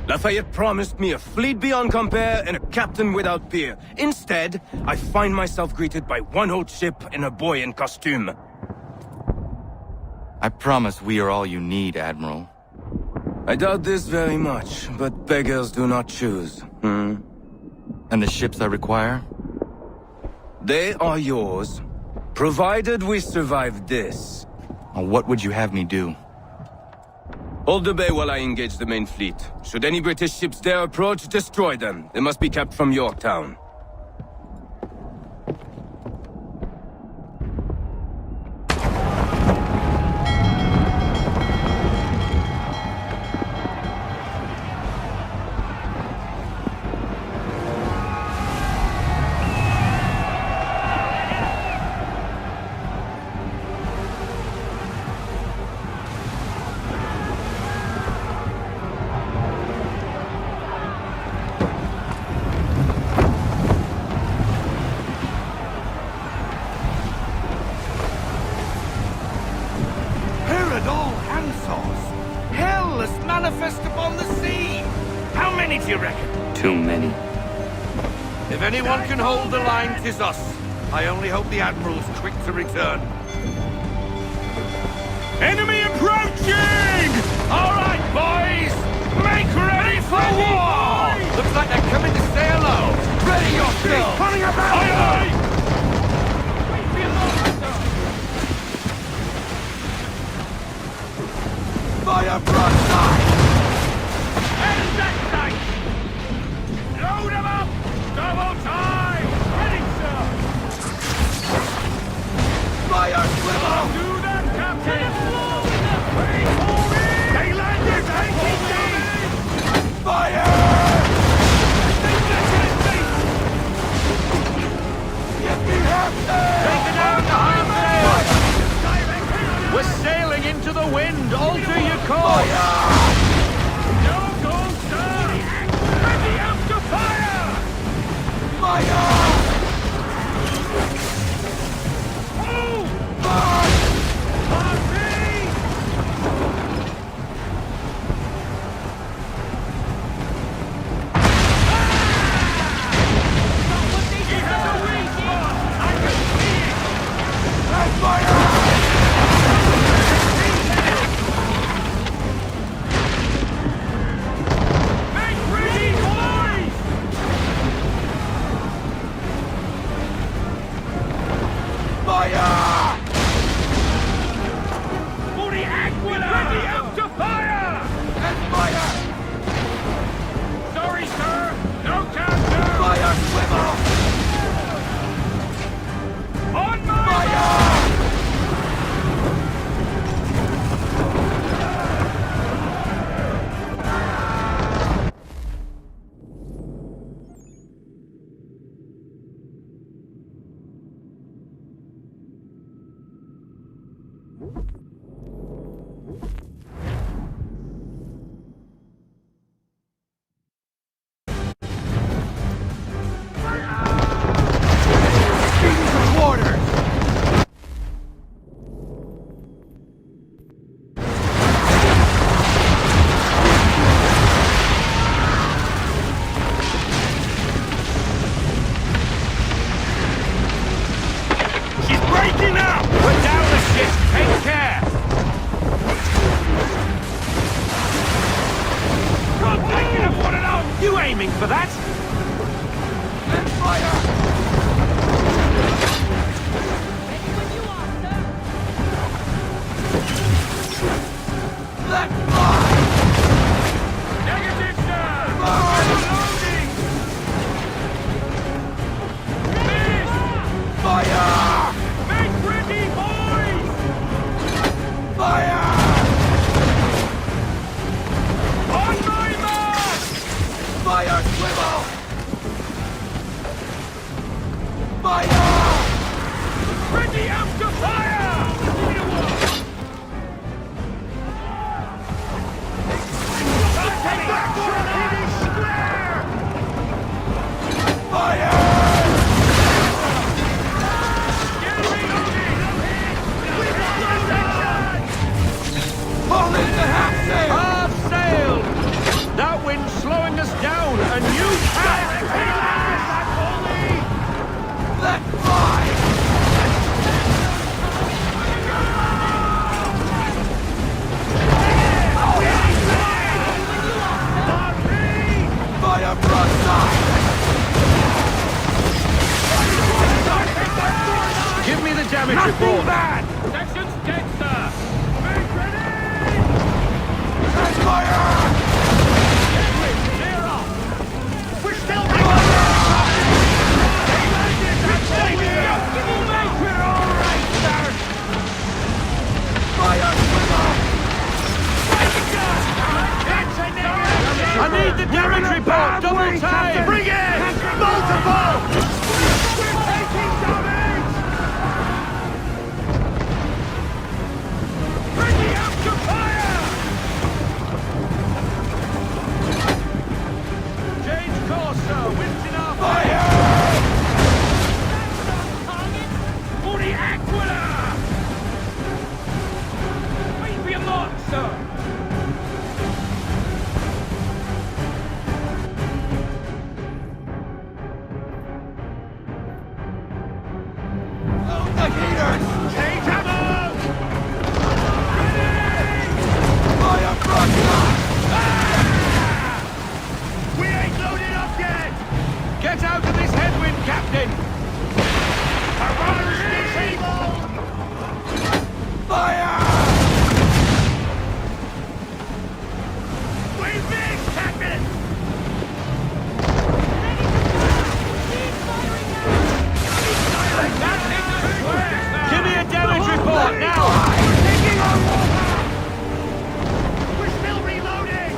Lafayette promised me a fleet beyond compare and a captain without peer. Instead, I find myself greeted by one old ship and a boy in costume. I promise we are all you need, Admiral. I doubt this very much, but beggars do not choose. And the ships I require? They are yours, provided we survive this. What would you have me do? Hold the bay while I engage the main fleet. Should any British ships dare approach, destroy them. They must be kept from Yorktown. Manifest upon the sea! How many do you reckon? Too many. If anyone can hold the line, 'tis us. I only hope the Admiral's quick to return. Enemy approaching! All right, boys! Make ready for war! Looks like they're coming to say hello. Ready yourself! Coming about! Aye, aye! Fire broadside! And that sight! Load them up! Double time! Ready, sir! Fire swivel! Do that, Captain! They landed! Fire! Get me half take it down to high sail! We're sailing into the wind! Alter your course! Fire! Don't go, sir! Ready up to fire! Fire! Oh! March! Marcy! He has a weak spot! I can see it! And fire! Taking out! Put down the ships! Take care! God, taking them one and all! You aiming for that? And fire! Let fly! Negative, sir! Loading! Fire! Make ready, boys! Fire! On my mark! Fire, swivel! Fire! Ready up to fire! Take action! It is square! Fire! Get reloading! We've lost section! Pull in the half sail! Half sail! That wind's slowing us down, and you can't relax! Let fly! Fire broadside! Give me the damage Nothing report! bad! Section's dead, sir! Make ready! And fire! Clear off! We're still Fire swivel! I need the damage report! Double time! Bring in! Multiple! We're taking damage! Ready up to fire! Change course, sir! Winds in our Fire! For the Aquila! Wait for your mark, sir! Load the heaters! Change ammo! Fire broadside! We ain't loaded up yet! Get out of this headwind, Captain! Our rudder's disabled! Fire! We missed, Captain! Give me a damage report now! We're taking our water! We're still reloading!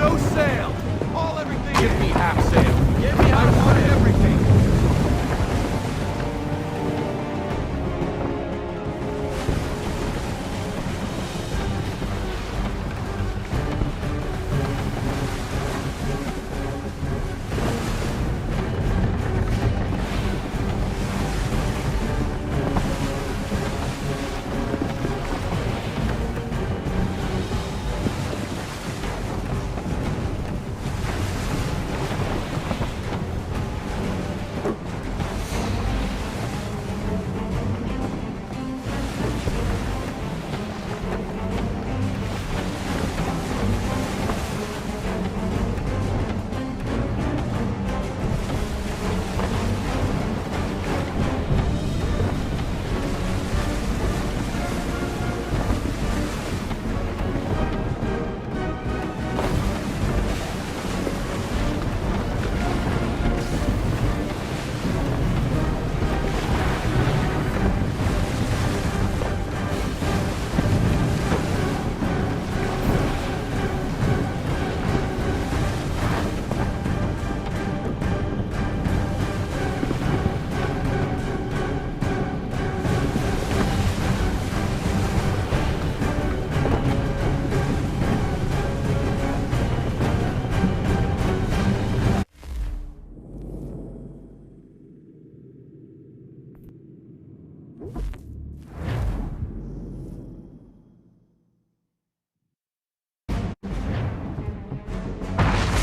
No sail! Haul everything Give in. me half sail. Give me I half want sail. everything.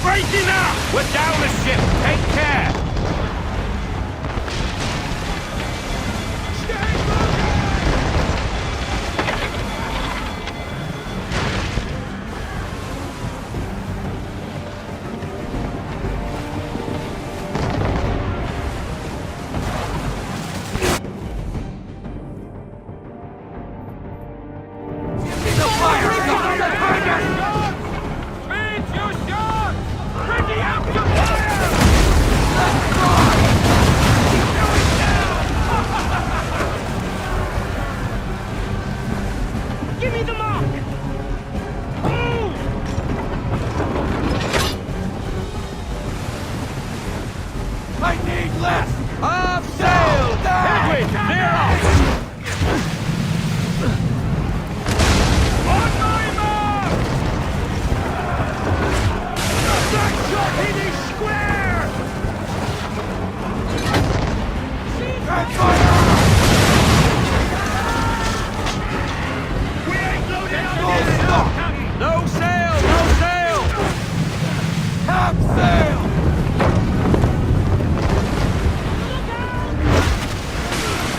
Breaking up! We're down the ship. Take care. Give me the mark! Move! I need less! Half sail! Headwind, near off! On my mark! That shot hit is square! Catch fire! We ain't loaded up Full yet! stop! No sail! No sail! Half sail!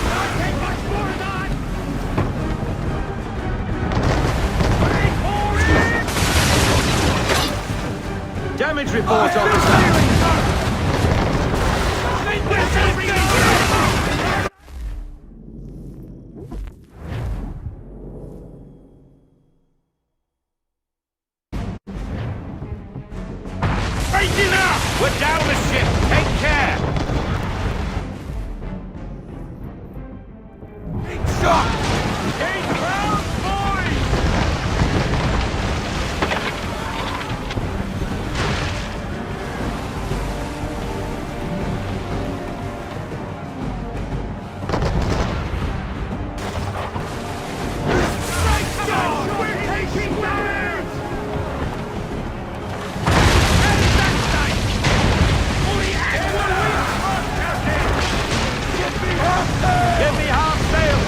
Not take much more of that! Damage report, officer! Breaking up! We're down the ship! Take care! Big shot! Take ground, boys! We're taking damage! Give me half sail!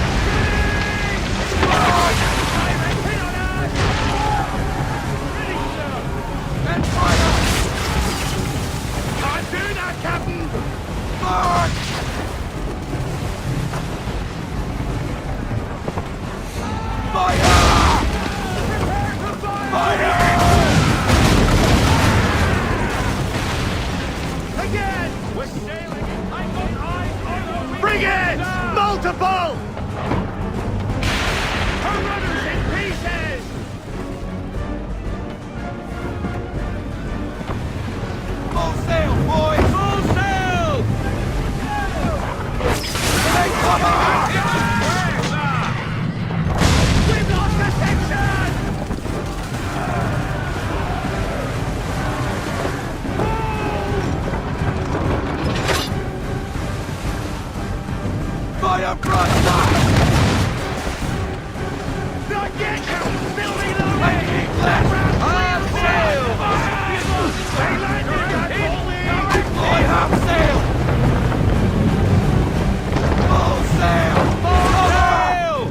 Not yet! Building the ring! Hard sail! They landed at Boy, half sail! Full sail! Full sail!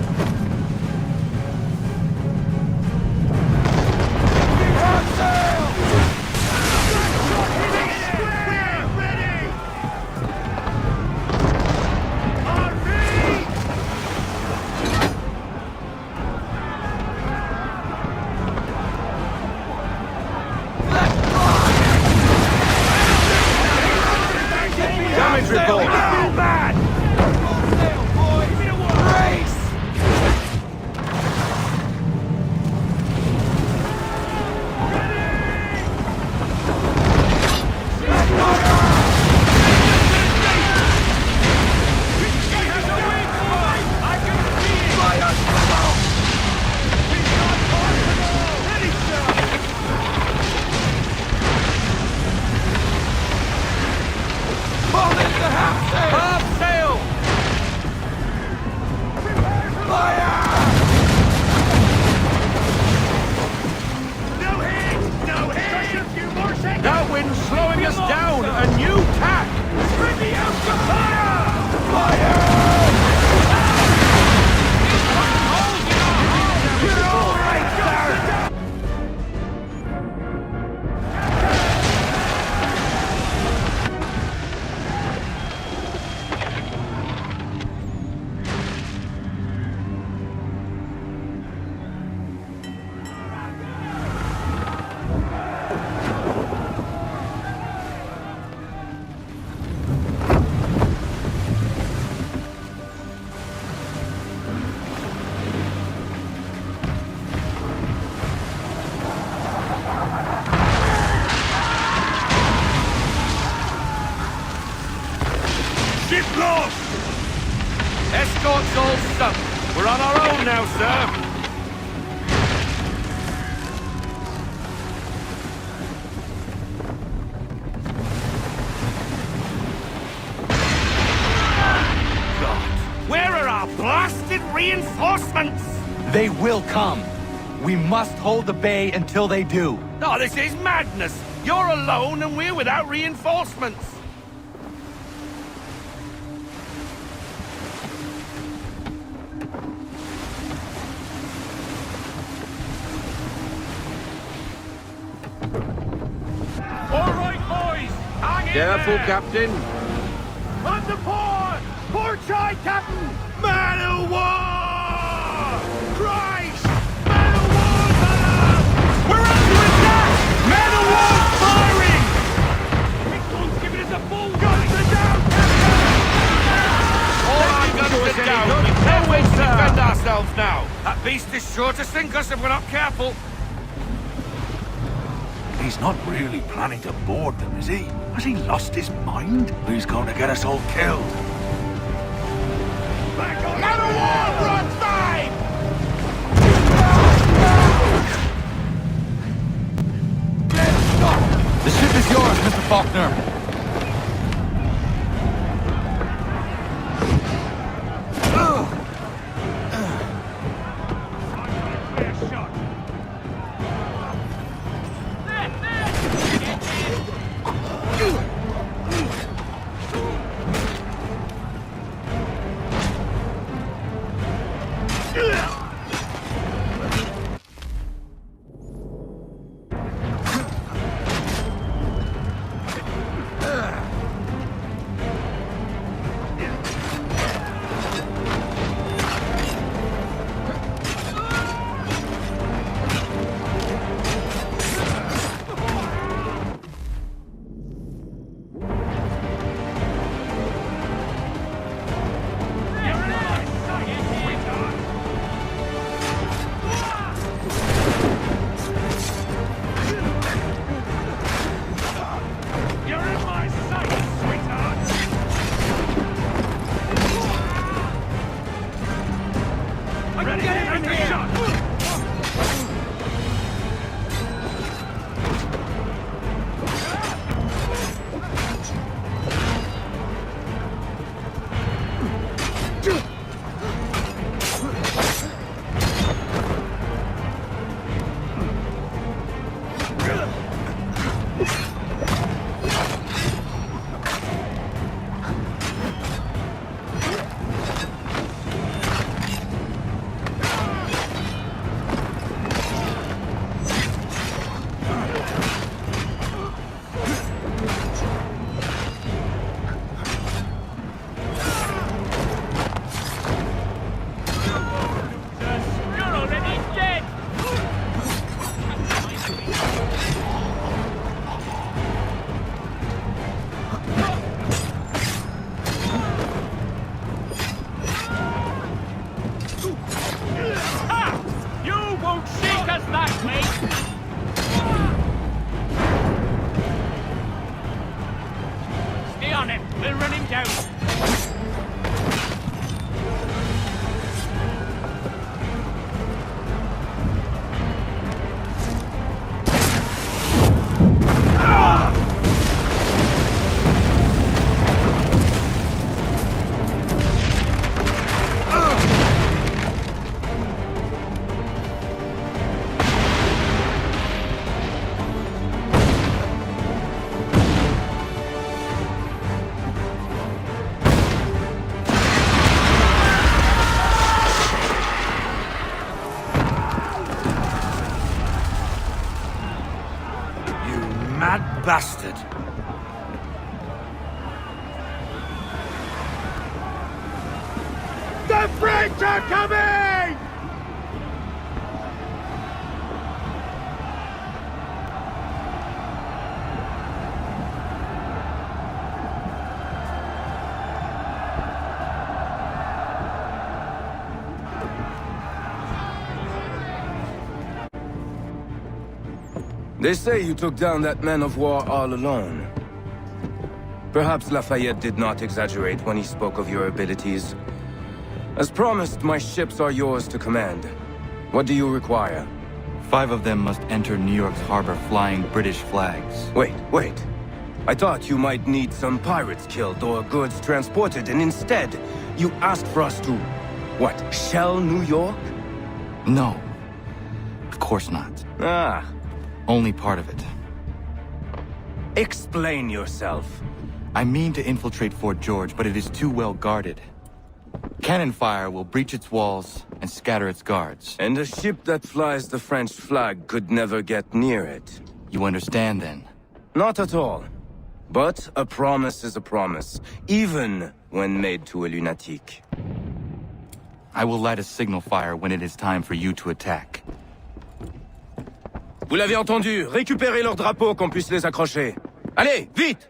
Half sail! We're ready! Damage report! Too bad! Full sail, boys! Brace! Pull into half sail! Half sail! Fire! No hit! No hit! Just a few more seconds! That wind's slowing us down! A new tack! Spread the out to fire! Fire! You're all right, sir! Ship lost! Escort's all sunk. We're on our own now, sir. God, where are our blasted reinforcements? They will come. We must hold the bay until they do. Oh, this is madness. You're alone and we're without reinforcements. All right, boys. Hang in Careful, there. Captain. On the port! Port side, Captain! Man of war! Christ! Man of war, fellas! We're under attack! Man of war firing! Big gun's giving us a full guns are down, Captain! All our guns are down. We've no way to defend ourselves now. That beast is sure to sink us if we're not careful. He's not really planning to board them, is he? Has he lost his mind? He's going to get us all killed. Back on! Man of war, broadside! The ship is yours, Mr. Faulkner. Mad bastard. The French are coming! They say you took down that man of war all alone. Perhaps Lafayette did not exaggerate when he spoke of your abilities. As promised, my ships are yours to command. What do you require? 5 of them must enter New York's harbor flying British flags. Wait. I thought you might need some pirates killed or goods transported, and instead, you asked for us to... what, shell New York? No. Of course not. Ah. Only part of it. Explain yourself. I mean to infiltrate Fort George, but it is too well guarded. Cannon fire will breach its walls and scatter its guards. And a ship that flies the French flag could never get near it. You understand, then? Not at all. But a promise is a promise, even when made to a lunatic. I will light a signal fire when it is time for you to attack. Vous l'avez entendu, récupérez leurs drapeaux qu'on puisse les accrocher. Allez, vite!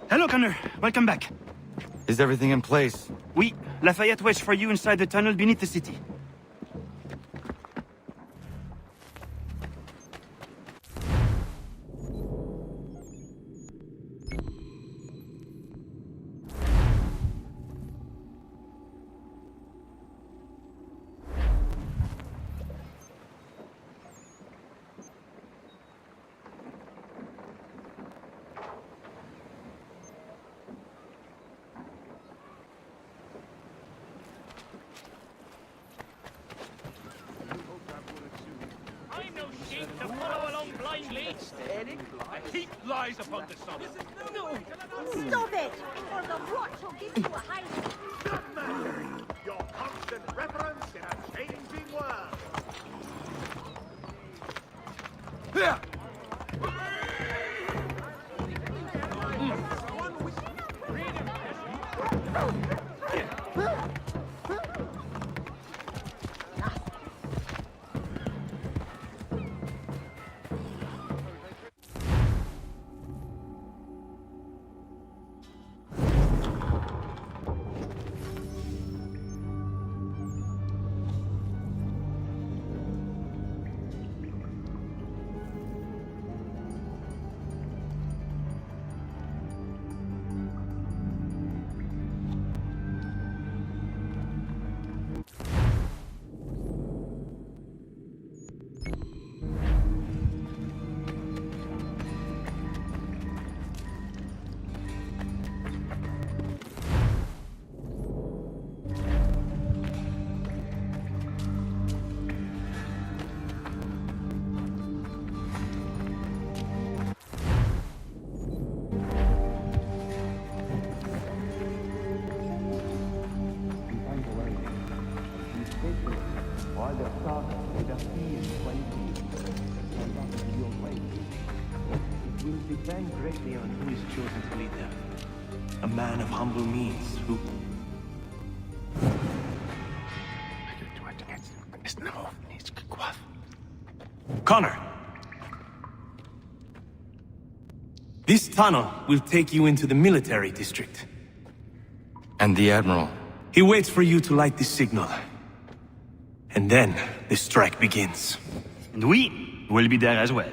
Hello, Connor. Welcome back. Is everything in place? Oui, Lafayette waits for you inside the tunnel beneath the city. I'm no sheep to follow along blindly. A heap lies upon the sun. Stop it! Or the rot will give you a hiding. Your constant reverence in a changing world. It will depend greatly on who is chosen to lead them. A man of humble means who... Connor! This tunnel will take you into the military district. And the Admiral? He waits for you to light the signal. And then the strike begins. And we will be there as well.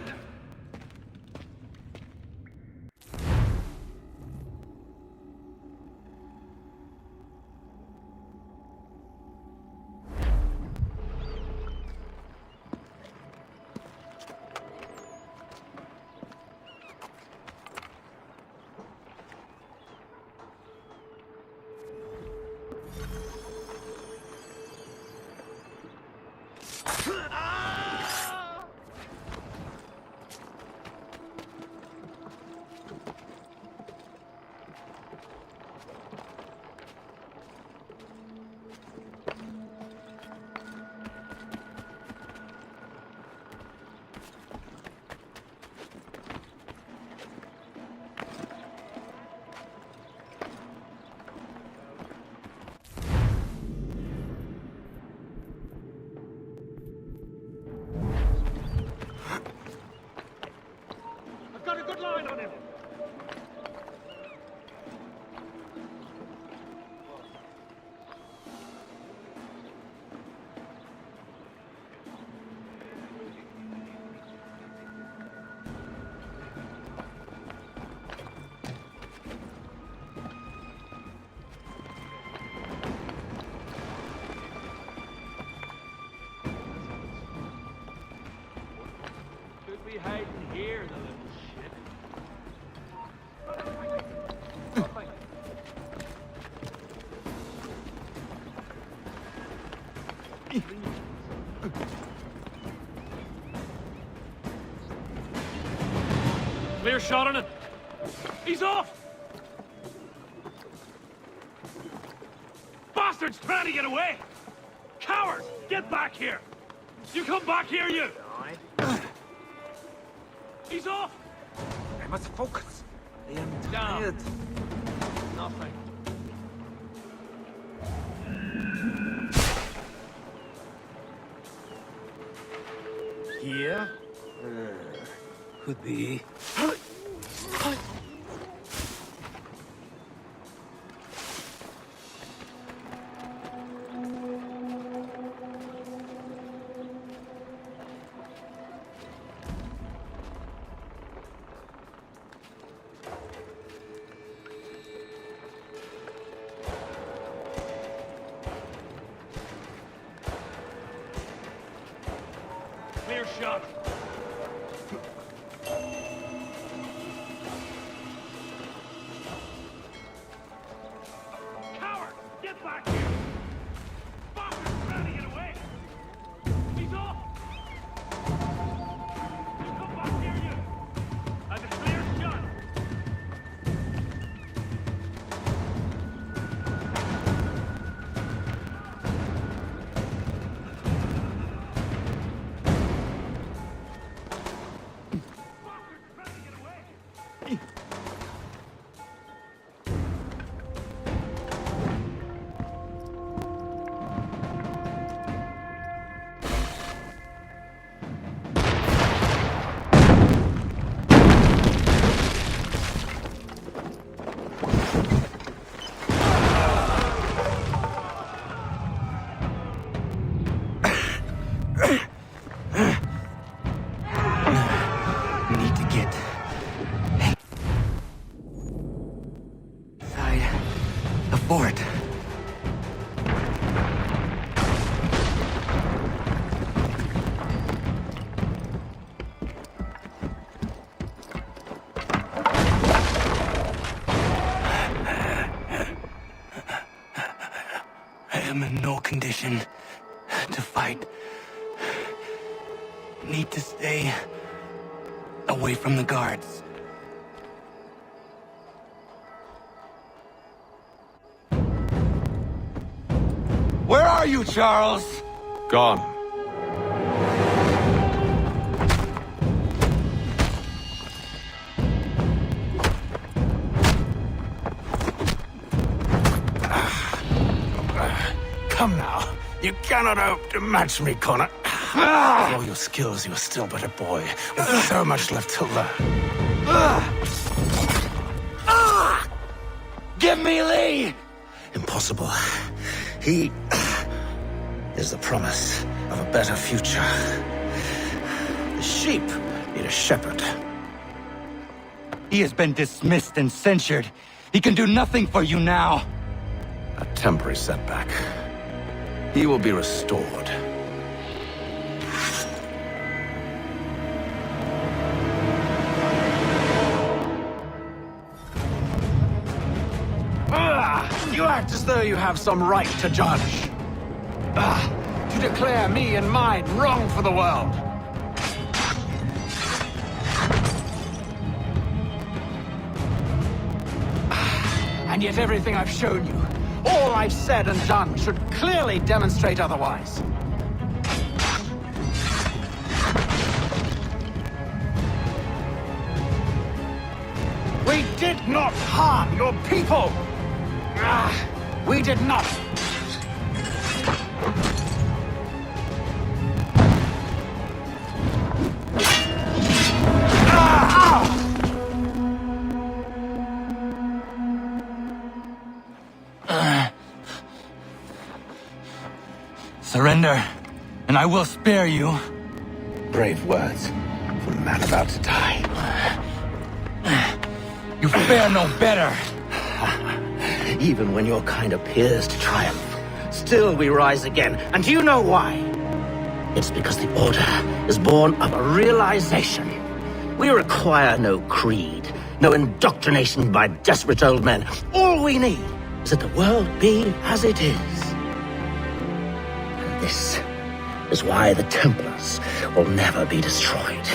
I've got a good line on him. Could be hiding here, the little shit. Clear shot on it. He's off! Bastard's trying to get away! Cowards! Get back here! You come back here, you! He's off! I must focus. I am Down. tired. Nothing. Here? Could be. Clear shot. Coward! Get back here! Bastard's trying to get away! He's off! You come back here, you! I've a clear shot! Bastard's trying to get away! We need to get inside the fort. I am in no condition to fight. Need to stay away from the guards. Where are you, Charles? Gone. Come now. You cannot hope to match me, Connor. With all your skills, you're still but a boy, with so much left to learn. Give me Lee! Impossible. He is the promise of a better future. The sheep need a shepherd. He has been dismissed and censured. He can do nothing for you now. A temporary setback. He will be restored. You act as though you have some right to judge. To declare me and mine wrong for the world. And yet everything I've shown you, all I've said and done, should clearly demonstrate otherwise. We did not harm your people! We did not! Surrender, and I will spare you. Brave words from a man about to die. You fare no better. Even when your kind appears to triumph, still we rise again. And do you know why? It's because the Order is born of a realization. We require no creed, no indoctrination by desperate old men. All we need is that the world be as it is. And this is why the Templars will never be destroyed.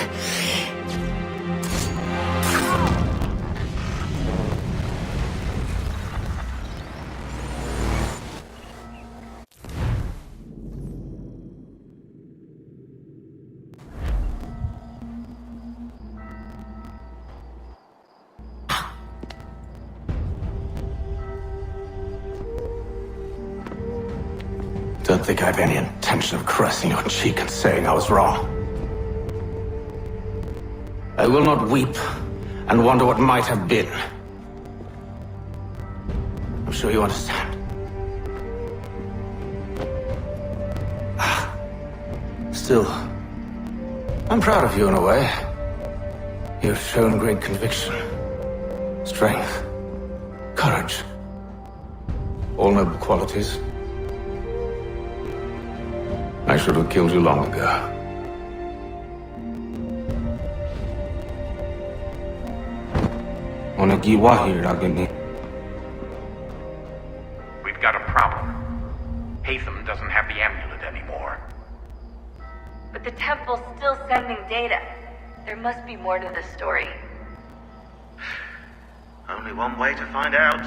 Don't think I have any intention of caressing your cheek and saying I was wrong. I will not weep and wonder what might have been. I'm sure you understand. Still, I'm proud of you in a way. You've shown great conviction, strength, courage. All noble qualities. I should have killed you long ago. We've got a problem. Hatham doesn't have the amulet anymore. But the temple's still sending data. There must be more to this story. Only one way to find out.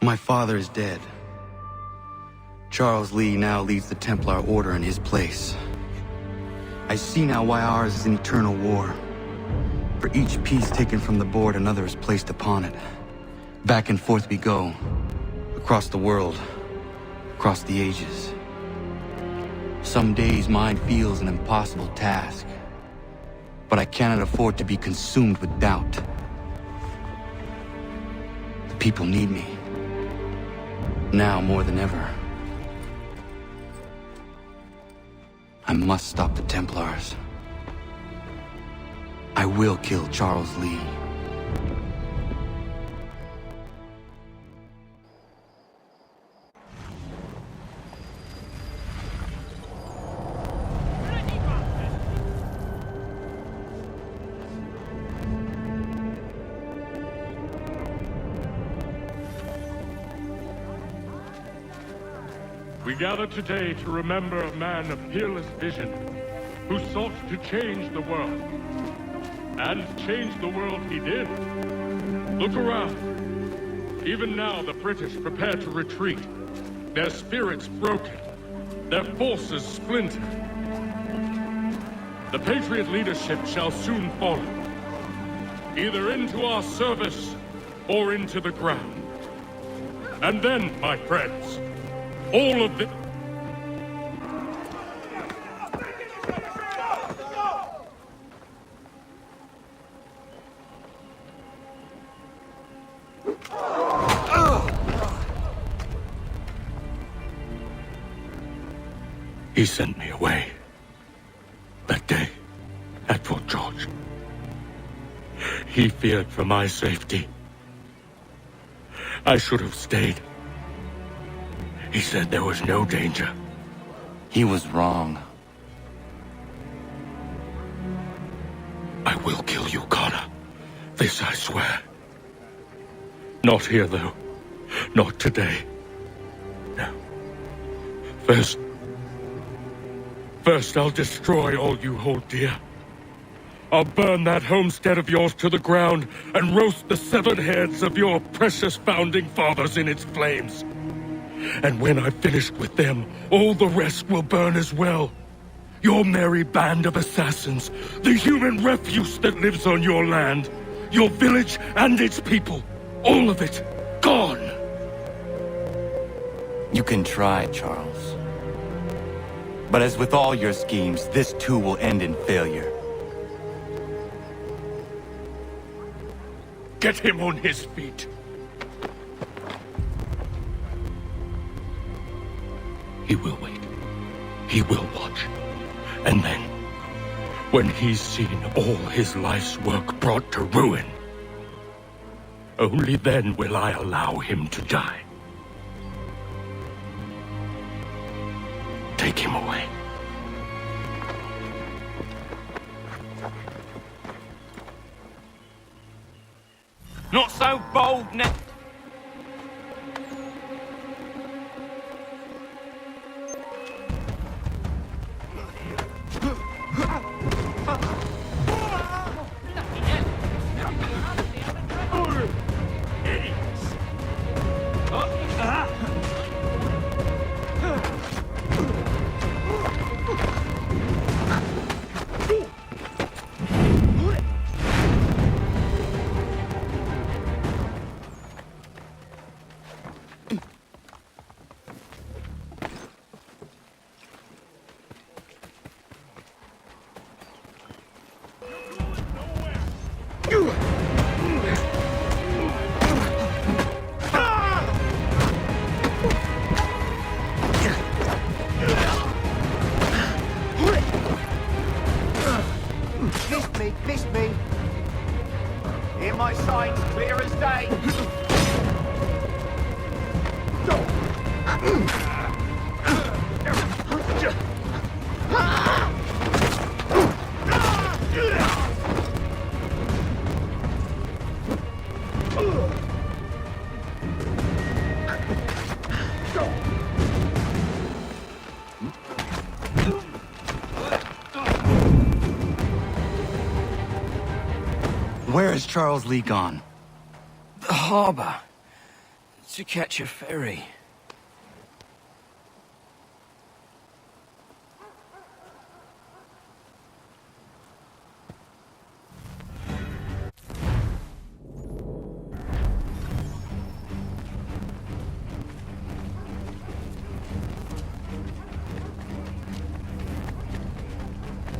My father is dead. Charles Lee now leads the Templar Order in his place. I see now why ours is an eternal war. For each piece taken from the board, another is placed upon it. Back and forth we go. Across the world. Across the ages. Some days mine feels an impossible task. But I cannot afford to be consumed with doubt. The people need me. Now more than ever. I must stop the Templars. I will kill Charles Lee. We gather today to remember a man of peerless vision, who sought to change the world. And change the world he did. Look around. Even now, the British prepare to retreat. Their spirits broken. Their forces splintered. The Patriot leadership shall soon follow. Either into our service, or into the ground. And then, my friends, all of the... He sent me away. That day, at Fort George. He feared for my safety. I should have stayed. He said there was no danger. He was wrong. I will kill you, Connor. This I swear. Not here, though. Not today. No. First, I'll destroy all you hold dear. I'll burn that homestead of yours to the ground and roast the severed heads of your precious founding fathers in its flames. And when I've finished with them, all the rest will burn as well. Your merry band of assassins, the human refuse that lives on your land, your village and its people, all of it, gone. You can try, Charles. But as with all your schemes, this too will end in failure. Get him on his feet. He will wait. He will watch. And then, when he's seen all his life's work brought to ruin, only then will I allow him to die. Take him away. Not so bold now. Missed me. Hear my signs clear as day. Where is Charles Lee gone? The harbor. To catch a ferry.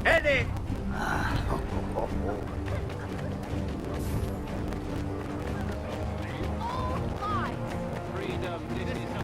Eddie! Freedom, this is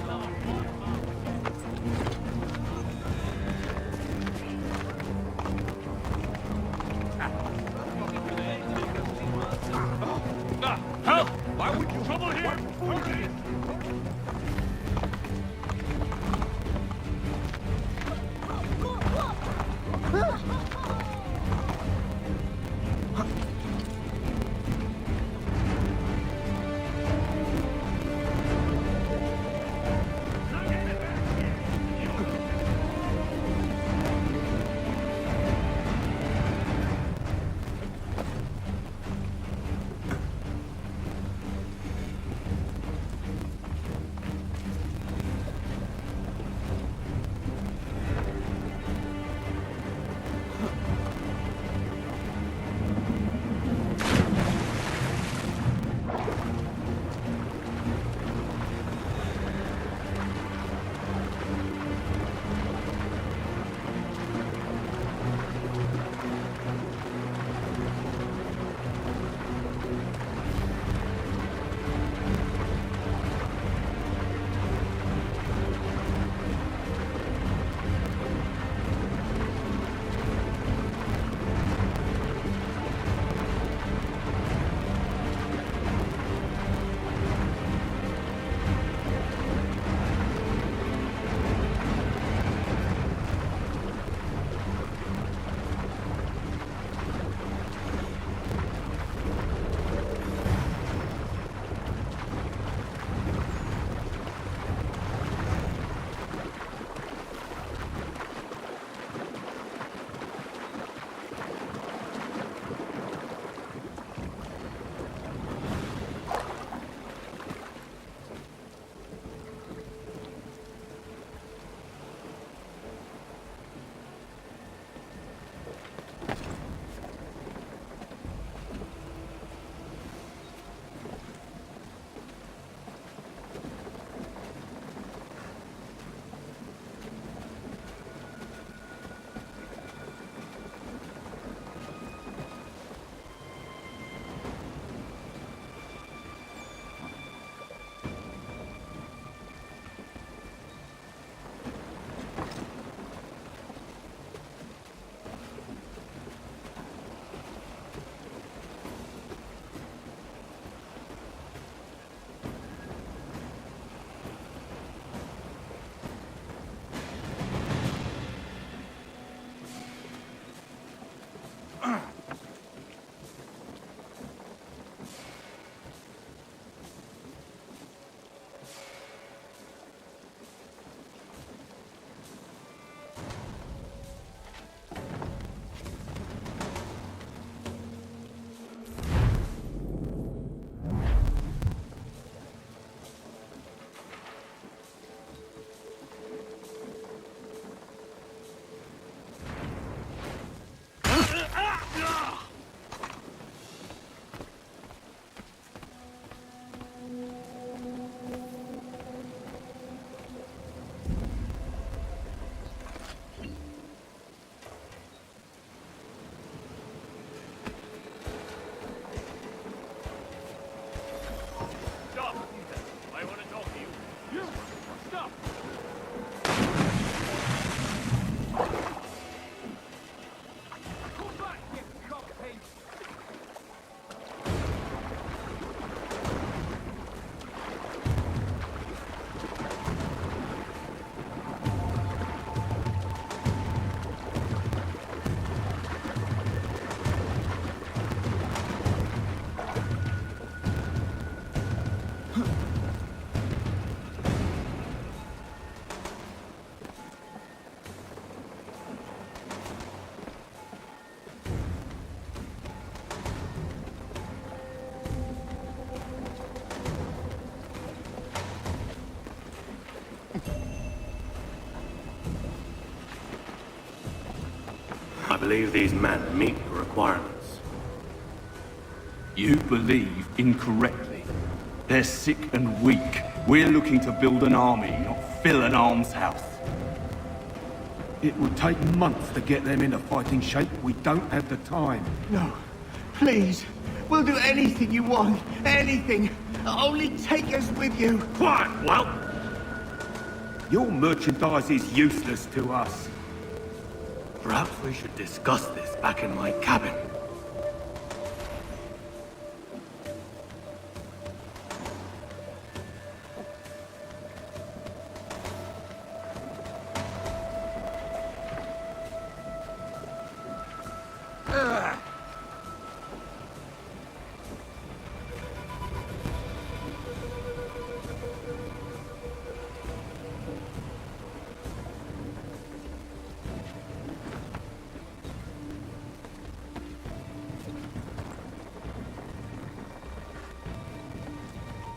believe these men meet the requirements. You believe incorrectly. They're sick and weak. We're looking to build an army, not fill an almshouse. It would take months to get them into fighting shape. We don't have the time. No, please. We'll do anything you want. Anything. Only take us with you. Quiet, whelp! Your merchandise is useless to us. Perhaps we should discuss this back in my cabin.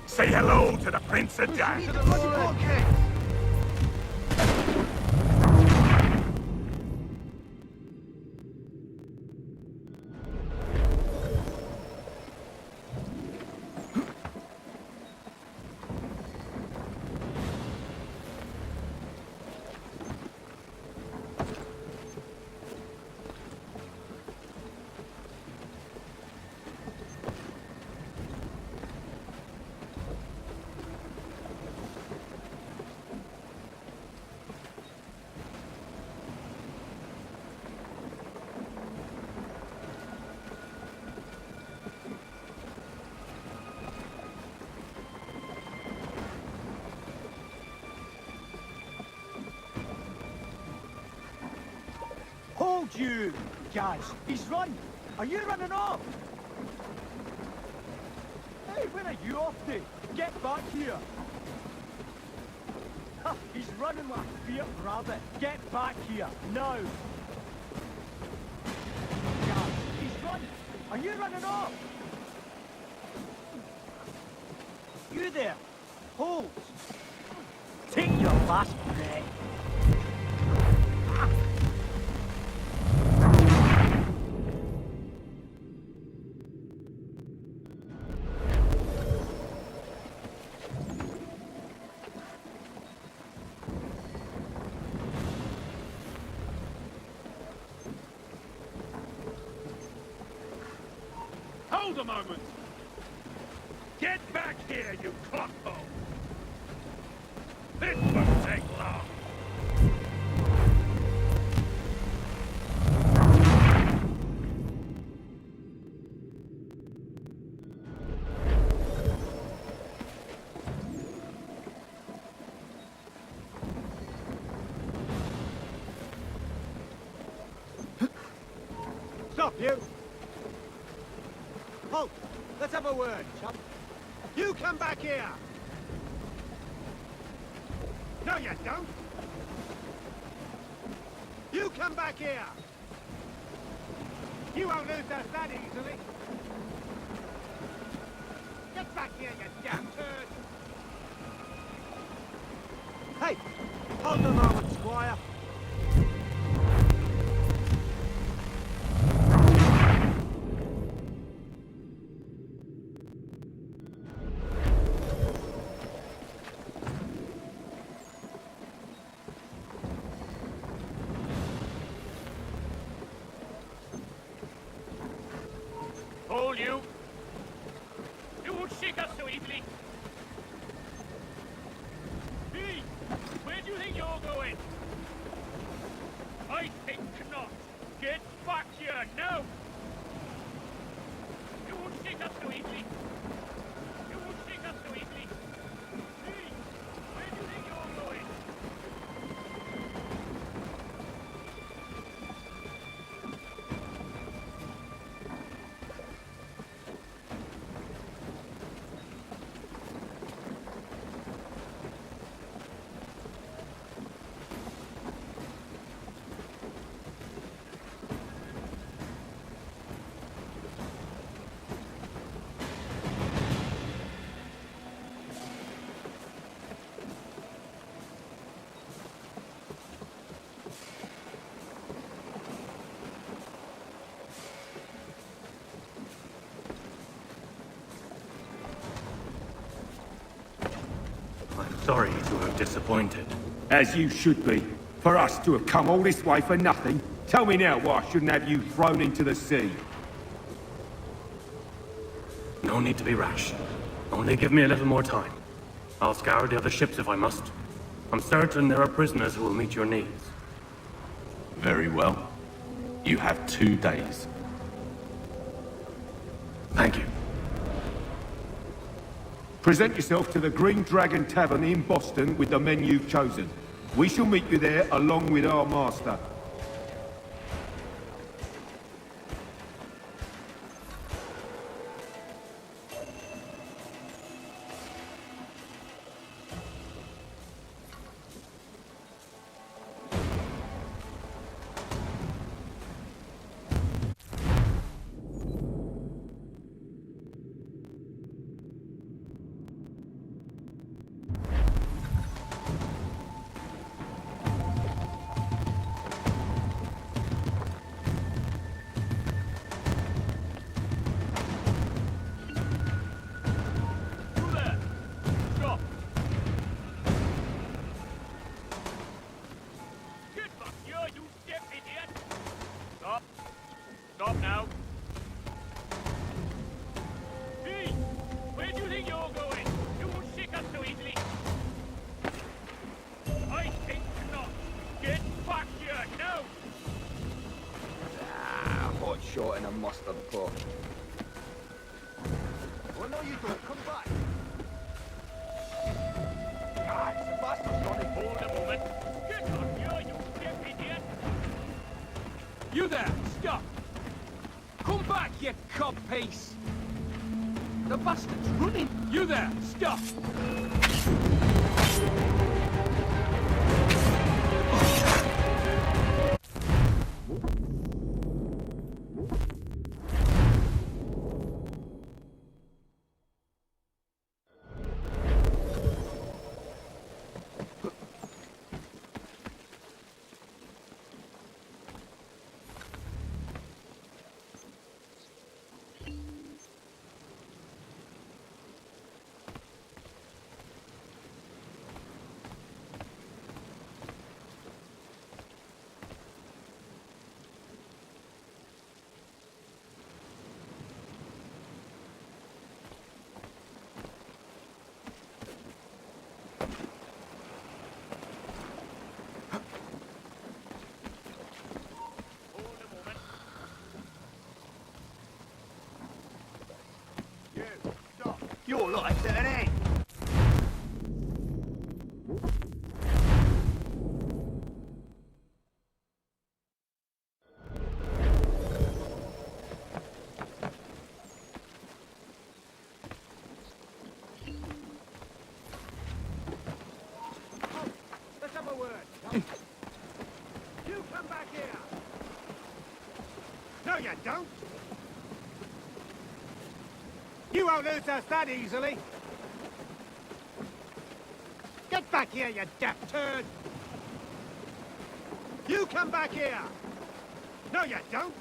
Say hello to the Prince of Dan. Hold you, guys. He's run. Are you running off? Hey, where are you off to? Get back here. Ha, he's running like a fierce rabbit. Get back here, now. Guys, he's run. Are you running off? You there. Hold. Take your last breath. Hold a moment! Get back here, you cockhole! This won't take long! Stop, you! Halt! Let's have a word, chum. You come back here! No, you don't! You come back here! You won't lose us that easily! Get back here, you damn turd! Hey! Hold a moment, Squire! Hold you! You won't shake us so easily! Hey! Where do you think you're going? I think not! Get back here, now! You won't shake us so easily! You won't shake us so easily! Hey! Where do you think you're going? sorry to have disappointed. As you should be. For us to have come all this way for nothing. Tell me now why I shouldn't have you thrown into the sea. No need to be rash. Only give me a little more time. I'll scour the other ships if I must. I'm certain there are prisoners who will meet your needs. Very well. You have 2 days. Thank you. Present yourself to the Green Dragon Tavern in Boston with the men you've chosen. We shall meet you there along with our master. Stop now. Hey, where do you think you're going? You won't shake us so easily. I think not. Get back here now. Hot shot in a mustard pot. Well, no, you don't. Come back. God, Sebastian's got it. Hold a moment. Get up here, you stiff idiot. You there, stop. Come back, you codpiece! The bastard's running! You there, stop! Your life's at an end. Let's have a word. You come back here! No, you don't! You won't lose us that easily! Get back here, you deaf turd! You come back here! No, you don't!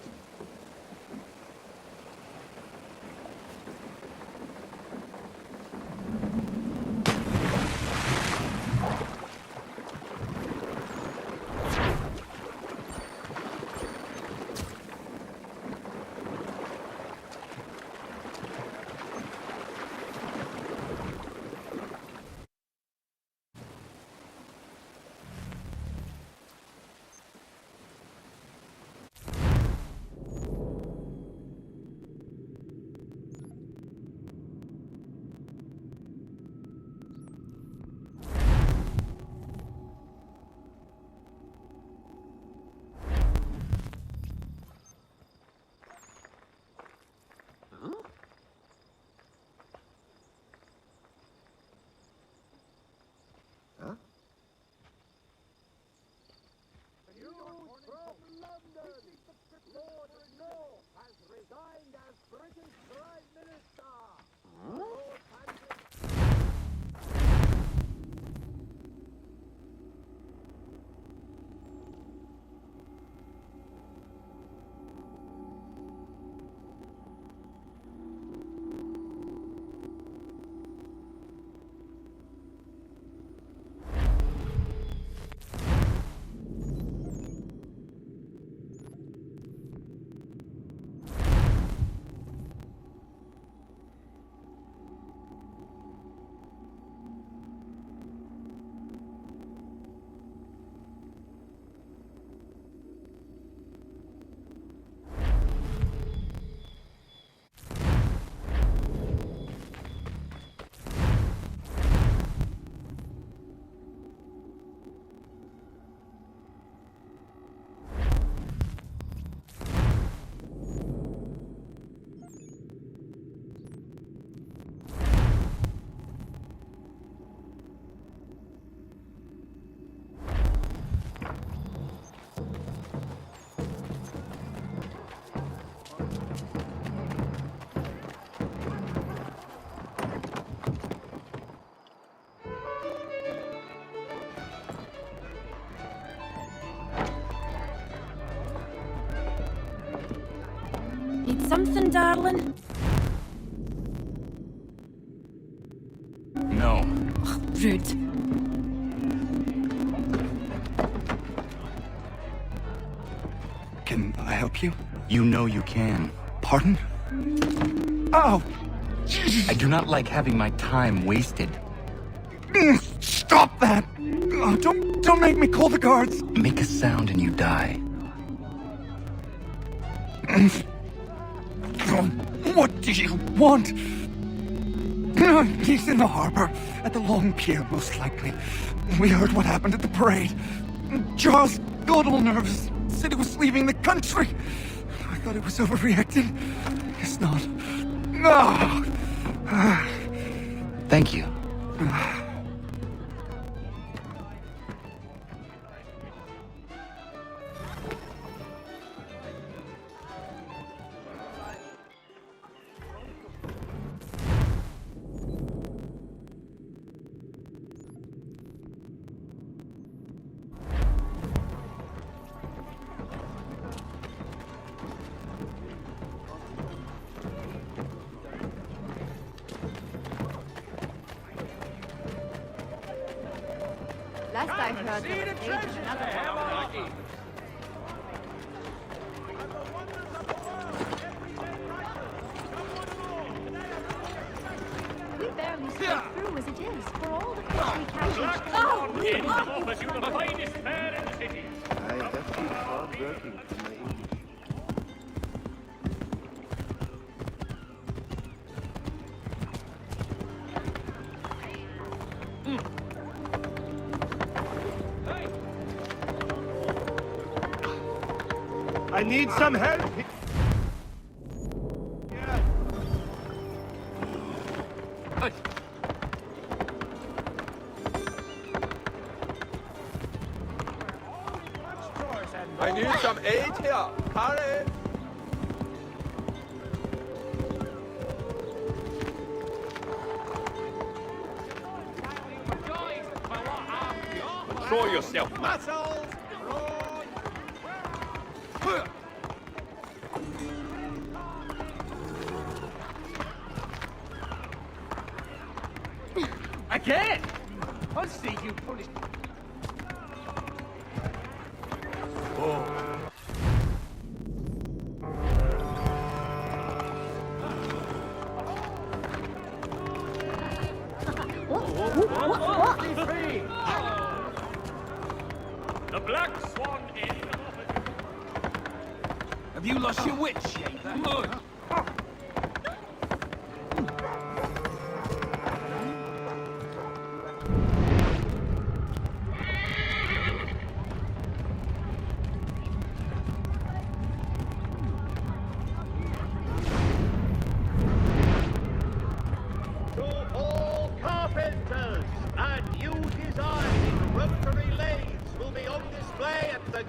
something, darling? No. Rude. Can I help you? You know you can. Pardon? Oh! I do not like having my time wasted. Stop that! Oh, don't make me call the guards! Make a sound and you die. What do you want? He's in the harbor, at the Long Pier, most likely. We heard what happened at the parade. Jaws got all nervous, said he was leaving the country. I thought he was overreacting. Guess not. No! Thank you. Last I heard, they were engaged in another one. We barely slipped through as it is, for all the fish we captured. Oh! In offers you the finest fare in the city. I have been hard working for my English. I need some help. I need some aid here. Hurry! Control yourself, man. Again! I'll see you punish. The Black Swan Inn. Have you lost your wits, Shaver?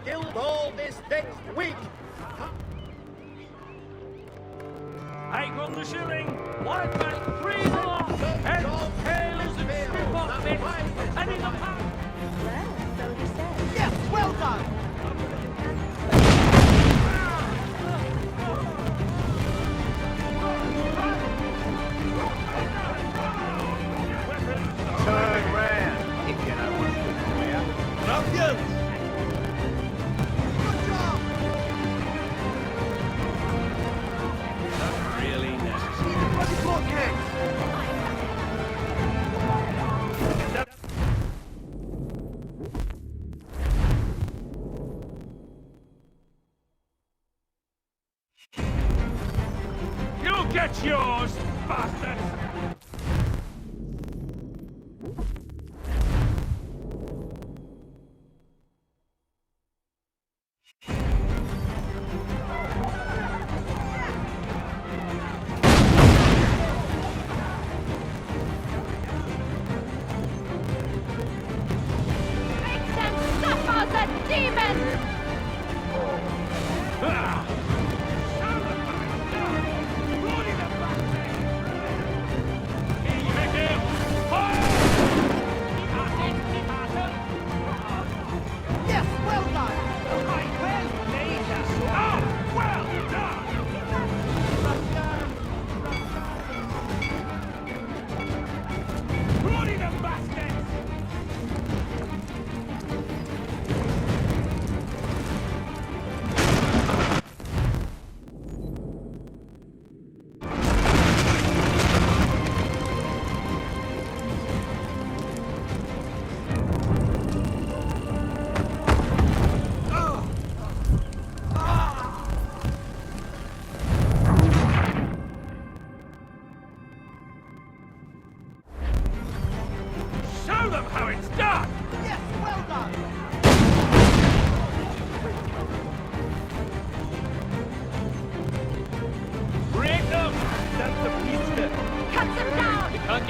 Guildhall this next week. I got the shilling. 1 man, 3 more. And tails and strip off bits. And in the pound. Well, so he says. Yes, well done! Turn round, if you know what's good for you. Ruffians! Really necessary. You get yours, bastard!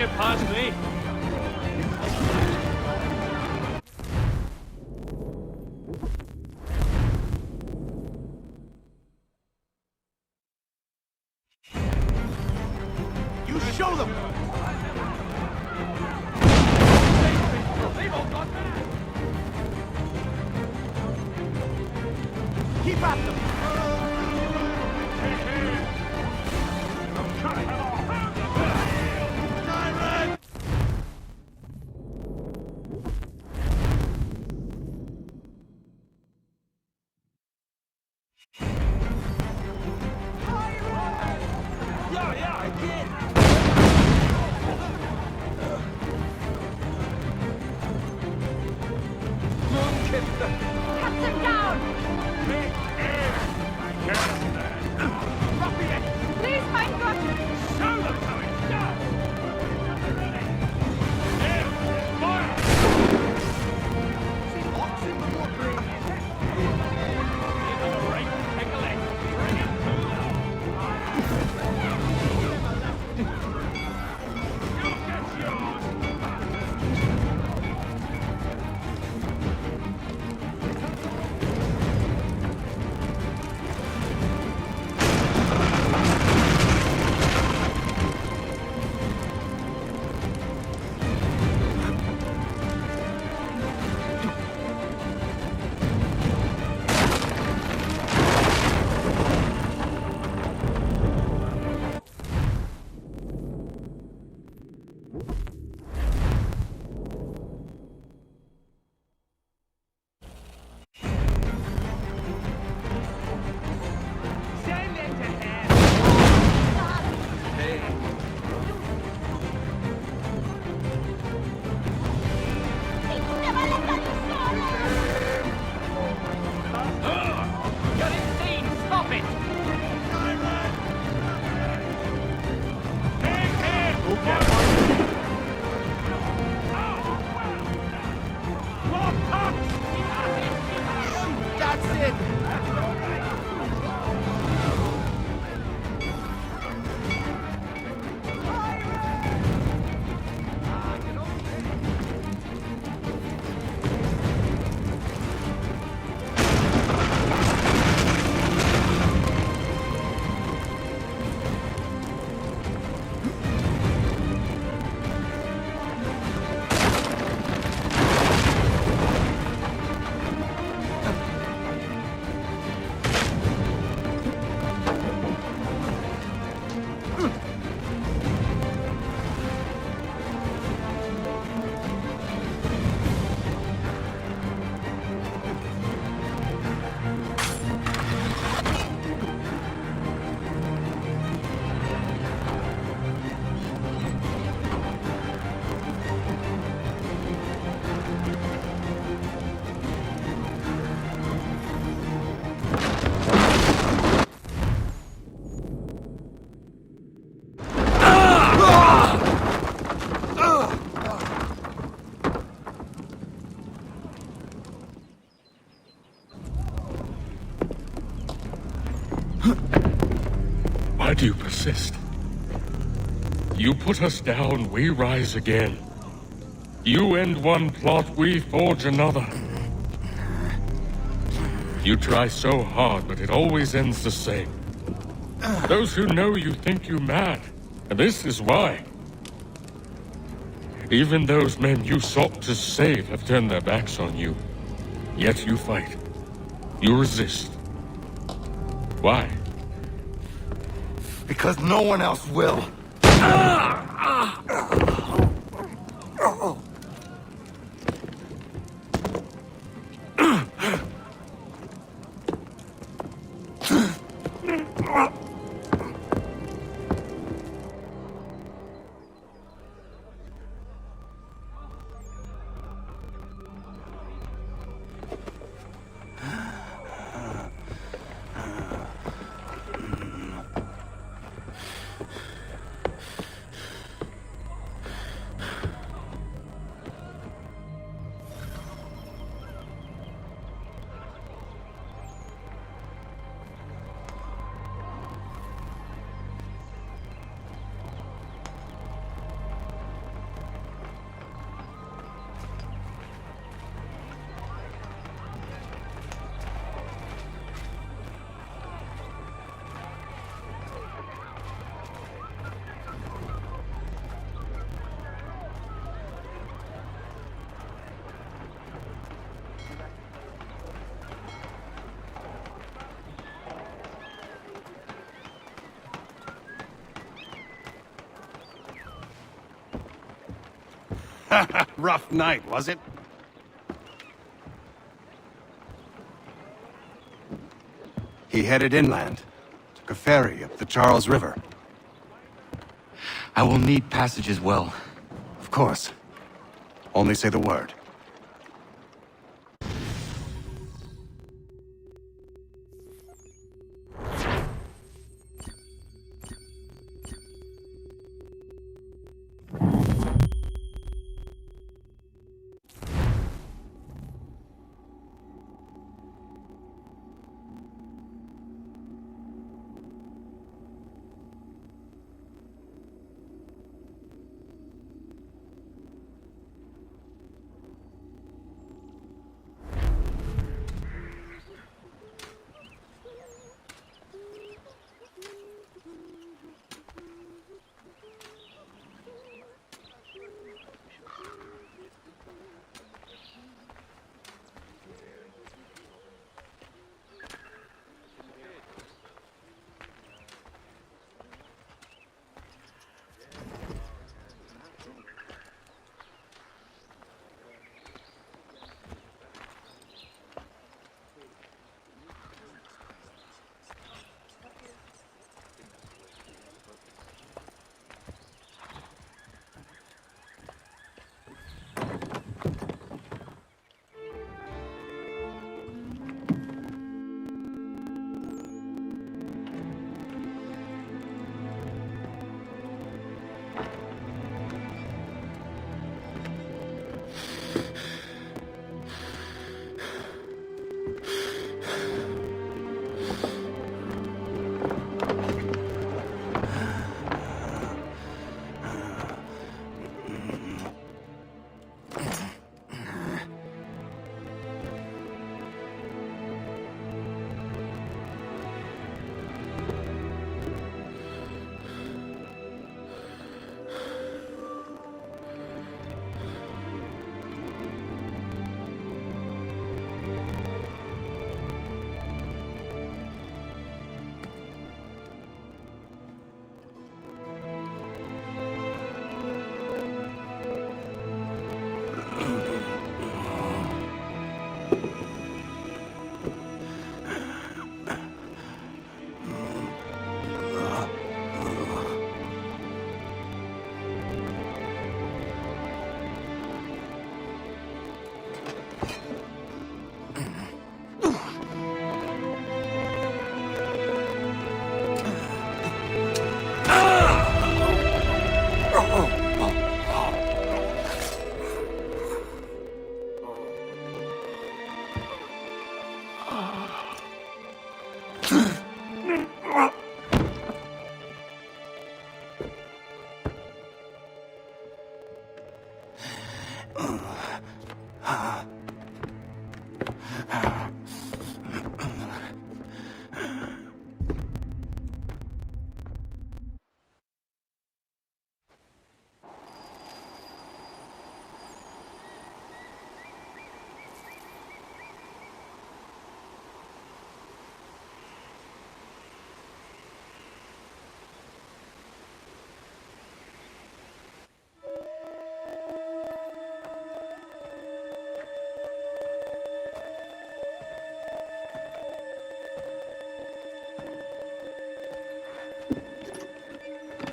get past me. You show them! Keep at them! Captain down! Please, my God! Show them how it's done! Why do you persist? You put us down, we rise again. You end one plot, we forge another. You try so hard, but it always ends the same. Those who know you think you mad, and this is why. Even those men you sought to save have turned their backs on you. Yet you fight. You resist. Why? Because no one else will. Rough night, was it? He headed inland. Took a ferry up the Charles River. I will need passage as well. Of course. Only say the word.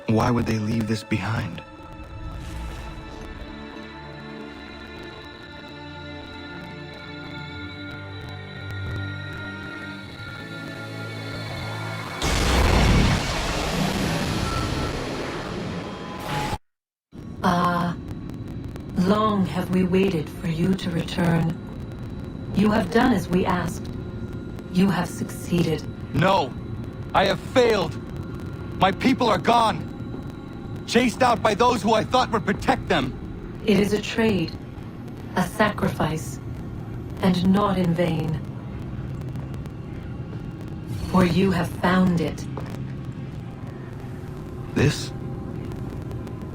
Why would they leave this behind? Long have we waited for you to return. You have done as we asked. You have succeeded. No! I have failed! My people are gone! Chased out by those who I thought would protect them! It is a trade, a sacrifice, and not in vain. For you have found it. This?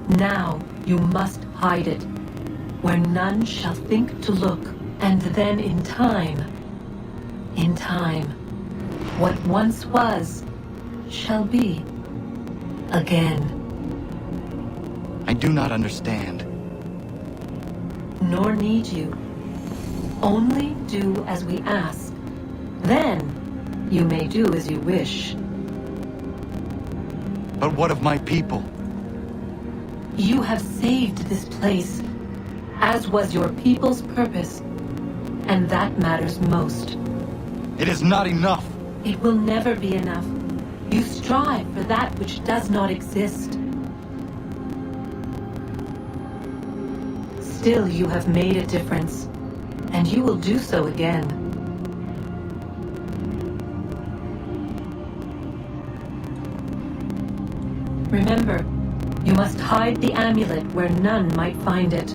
Now you must hide it, where none shall think to look, and then in time, what once was, shall be again. I do not understand. nor need you. Only do as we ask. Then, you may do as you wish. But what of my people? You have saved this place, as was your people's purpose, and that matters most. It is not enough. It will never be enough. You strive for that which does not exist. Still, you have made a difference, and you will do so again. Remember, you must hide the amulet where none might find it.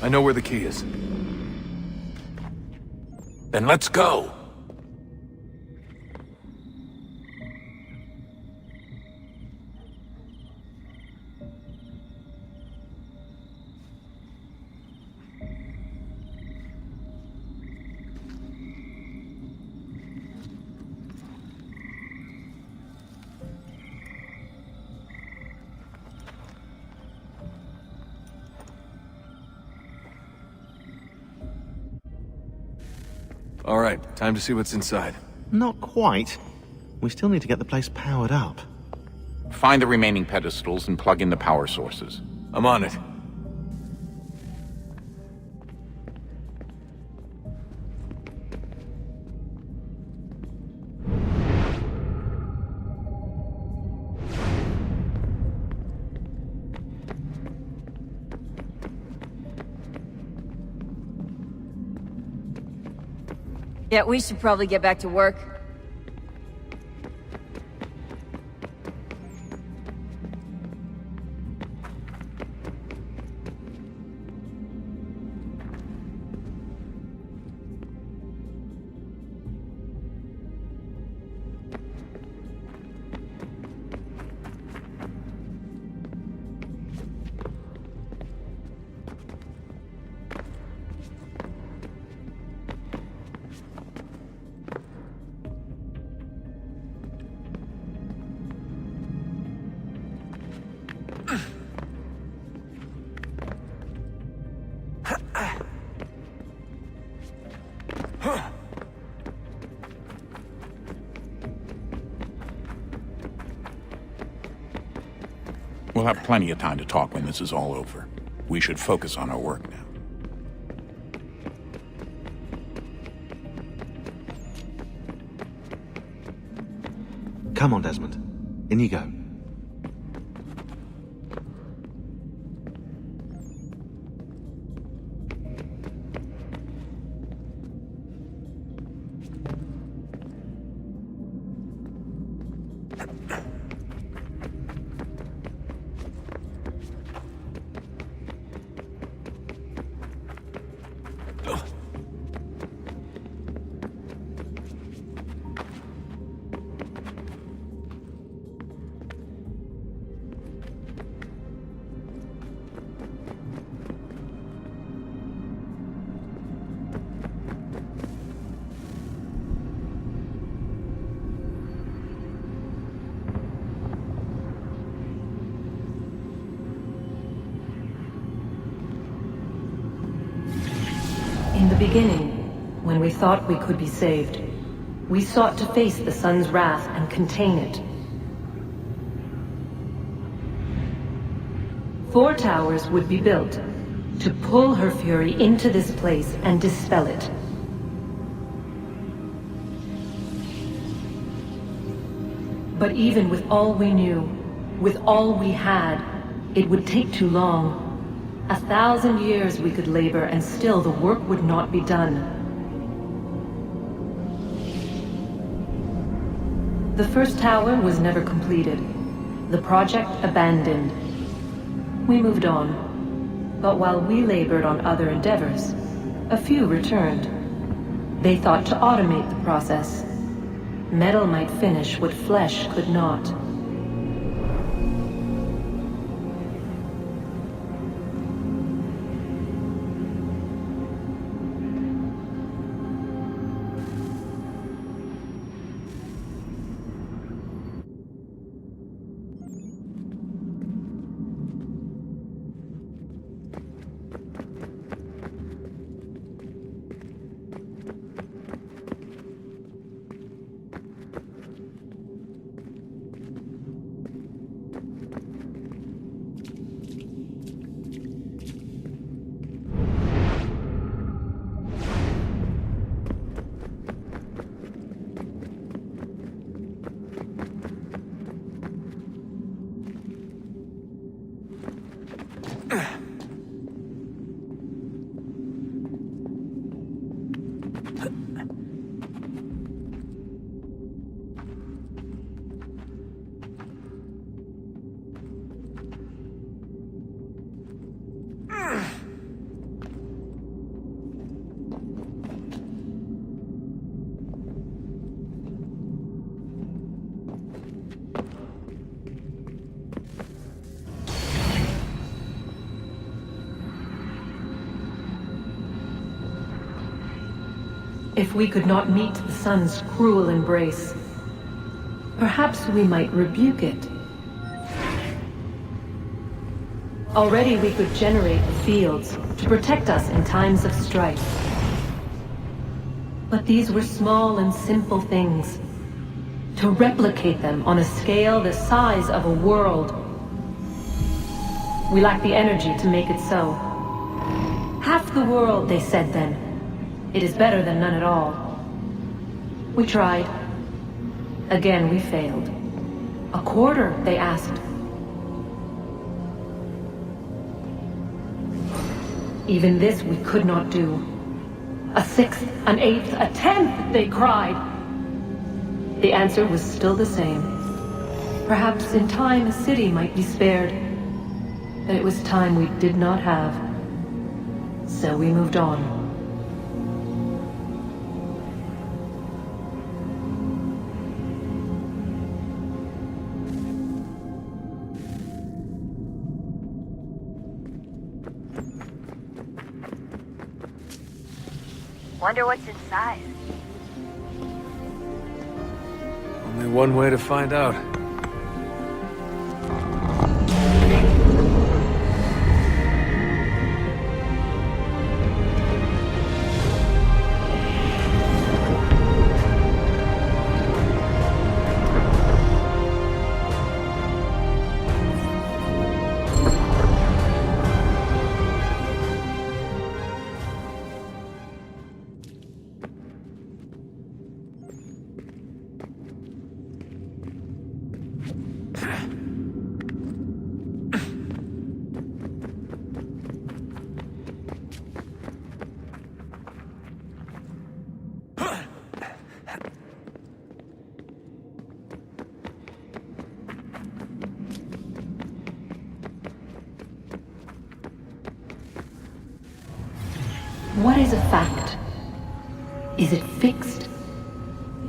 I know where the key is. Then let's go! All right, time to see what's inside. Not quite. We still need to get the place powered up. Find the remaining pedestals and plug in the power sources. I'm on it. Yeah, we should probably get back to work. We'll have plenty of time to talk when this is all over. We should focus on our work now. Come on, Desmond. In you go. In the beginning, when we thought we could be saved, we sought to face the sun's wrath and contain it. 4 towers would be built to pull her fury into this place and dispel it. But even with all we knew, with all we had, it would take too long. 1,000 years we could labor, and still the work would not be done. The first tower was never completed. The project abandoned. We moved on. But while we labored on other endeavors, a few returned. They thought to automate the process. Metal might finish what flesh could not. If we could not meet the sun's cruel embrace, perhaps we might rebuke it. Already we could generate the fields to protect us in times of strife. But these were small and simple things. To replicate them on a scale the size of a world, we lack the energy to make it so. Half the world, they said then. It is better than none at all. We tried. Again, we failed. A quarter, they asked. Even this we could not do. A sixth, an eighth, a tenth, they cried. The answer was still the same. Perhaps in time a city might be spared. But it was time we did not have. So we moved on. Wonder what's inside. Only one way to find out. What is a fact? Is it fixed?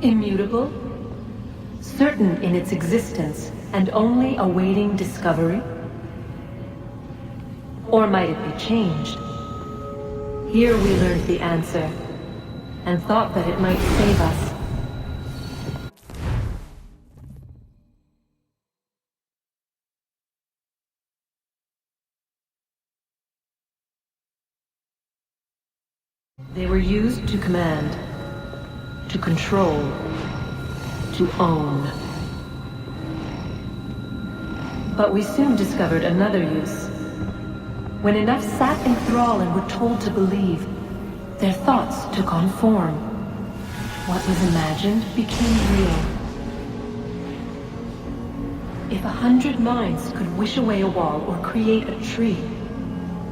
Immutable? Certain in its existence and only awaiting discovery? Or might it be changed? Here we learned the answer, and thought that it might save us. They were used to command, to control, to own. But we soon discovered another use. When enough sat in thrall and were told to believe, their thoughts took on form. What was imagined became real. If 100 minds could wish away a wall or create a tree,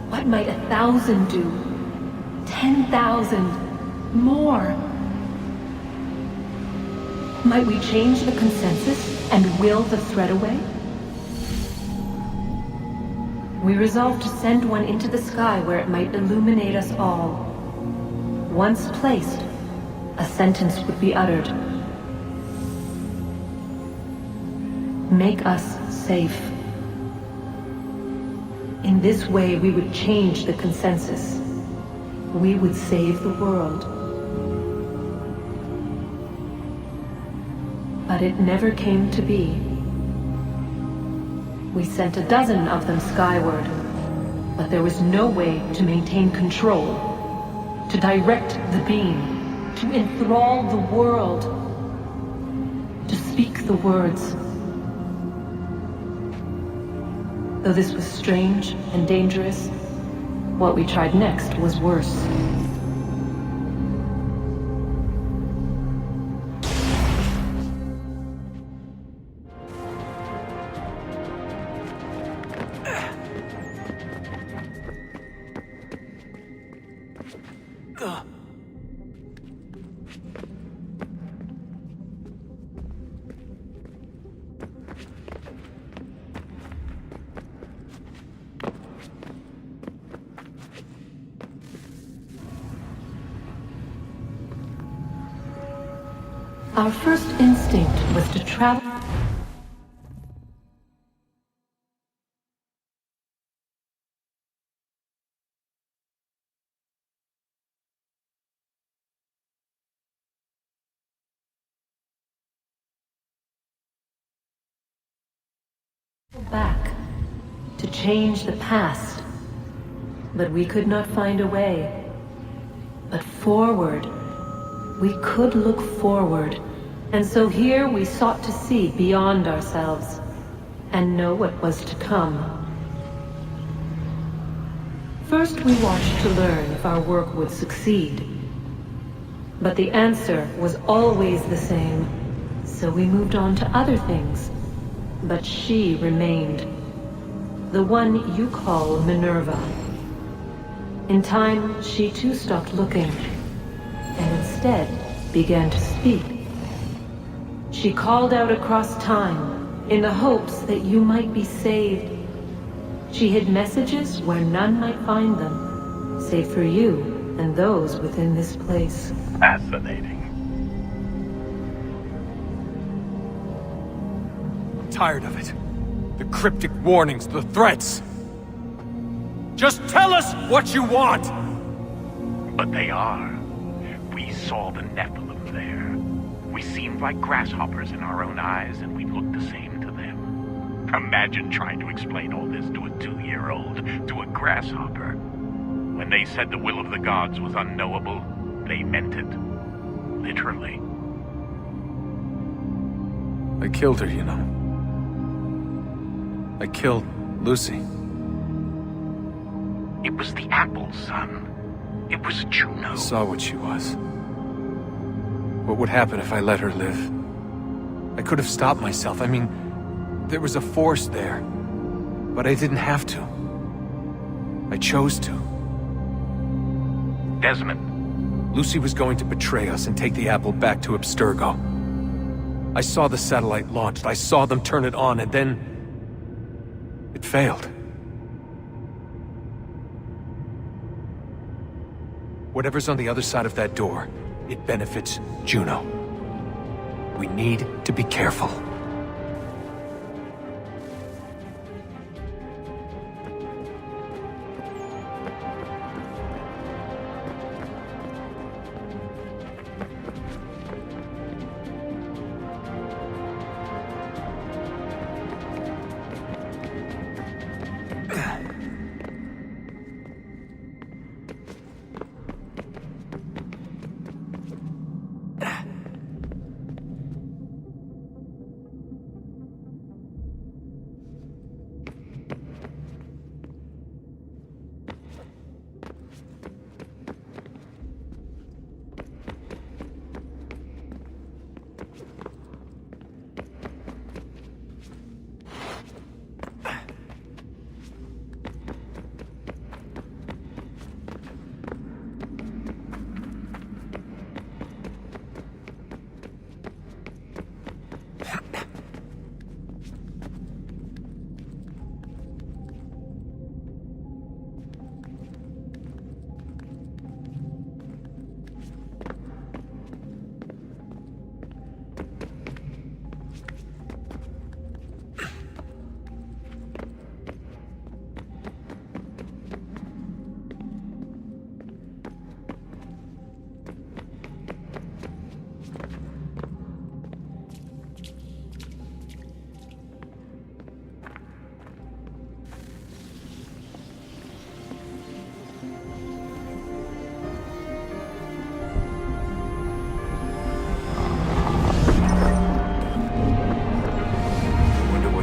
what might 1,000 do? 10,000? More? Might we change the consensus and will the threat away? We resolved to send one into the sky where it might illuminate us all. Once placed, a sentence would be uttered. Make us safe. In this way, we would change the consensus. We would save the world. But it never came to be. We sent a dozen of them skyward, but there was no way to maintain control, to direct the beam, to enthrall the world, to speak the words. Though this was strange and dangerous, what we tried next was worse. Our first instinct was to travel back, to change the past. But we could not find a way. But forward. We could look forward, and so here we sought to see beyond ourselves, and know what was to come. First we watched to learn if our work would succeed. But the answer was always the same, so we moved on to other things. But she remained. The one you call Minerva. In time, she too stopped looking, and instead began to speak. She called out across time, in the hopes that you might be saved. She hid messages where none might find them, save for you and those within this place. Fascinating. Tired of it. The cryptic warnings, the threats. Just tell us what you want! But they are. We saw the Nephilim there. We seemed like grasshoppers in our own eyes, and we looked the same to them. Imagine trying to explain all this to a 2-year-old, to a grasshopper. When they said the will of the gods was unknowable, they meant it. Literally. I killed her, you know. I killed Lucy. It was the apple, son. It was Juno. I saw what she was. What would happen if I let her live? I could have stopped myself. I mean, there was a force there. But I didn't have to. I chose to. Desmond. Lucy was going to betray us and take the apple back to Abstergo. I saw the satellite launched. I saw them turn it on, and then it failed. Whatever's on the other side of that door, it benefits Juno. We need to be careful.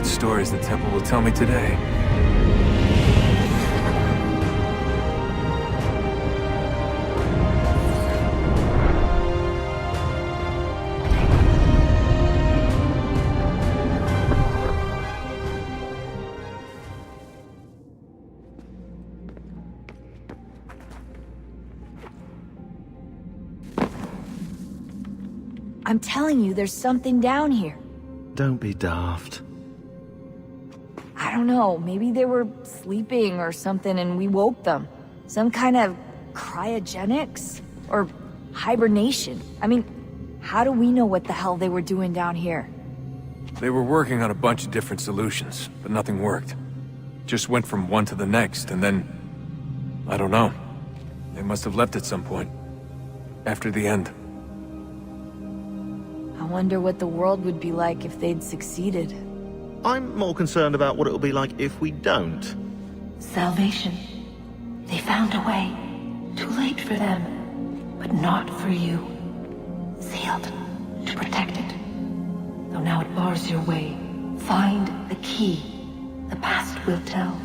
Stories the temple will tell me today. I'm telling you, there's something down here. Don't be daft. I don't know, maybe they were sleeping or something and we woke them. Some kind of cryogenics? Or hibernation? I mean, how do we know what the hell they were doing down here? They were working on a bunch of different solutions, but nothing worked. Just went from one to the next, and then... I don't know. They must have left at some point. After the end. I wonder what the world would be like if they'd succeeded. I'm more concerned about what it'll be like if we don't. Salvation. They found a way. Too late for them, but not for you. Sealed to protect it. Though now it bars your way. Find the key. The past will tell.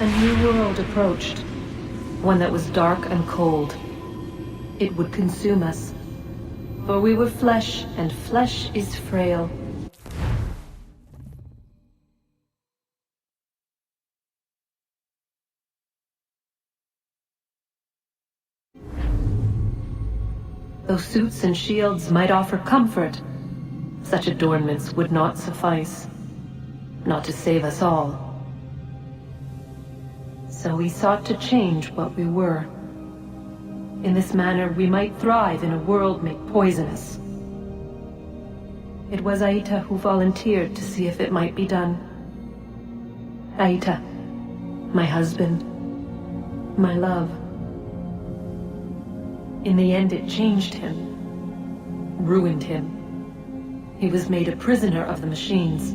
A new world approached. One that was dark and cold. It would consume us. For we were flesh, and flesh is frail. Though suits and shields might offer comfort, such adornments would not suffice. Not to save us all. So we sought to change what we were. In this manner, we might thrive in a world made poisonous. It was Aita who volunteered to see if it might be done. Aita, my husband, my love. In the end, it changed him, ruined him. He was made a prisoner of the machines.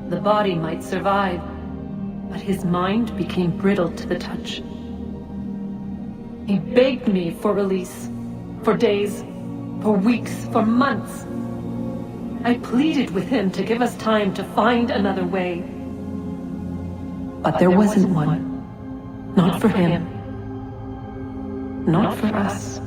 The body might survive, but his mind became brittle to the touch. He begged me for release, for days, for weeks, for months. I pleaded with him to give us time to find another way. But there wasn't one. Not for him. Not for us.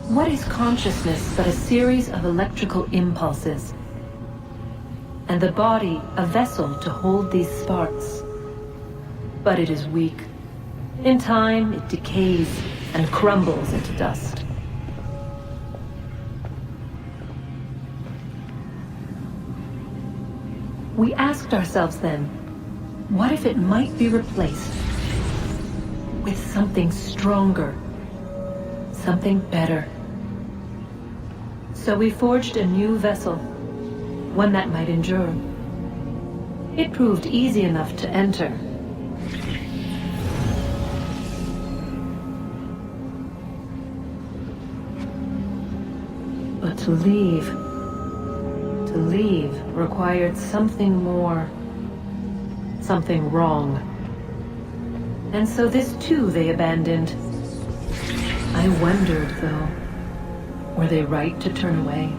What is consciousness but a series of electrical impulses? And the body a vessel to hold these sparks. But it is weak. In time, it decays and crumbles into dust. We asked ourselves then, what if it might be replaced with something stronger, something better? So we forged a new vessel, one that might endure. It proved easy enough to enter. But to leave required something more, something wrong. And so this too they abandoned. I wondered, though, were they right to turn away?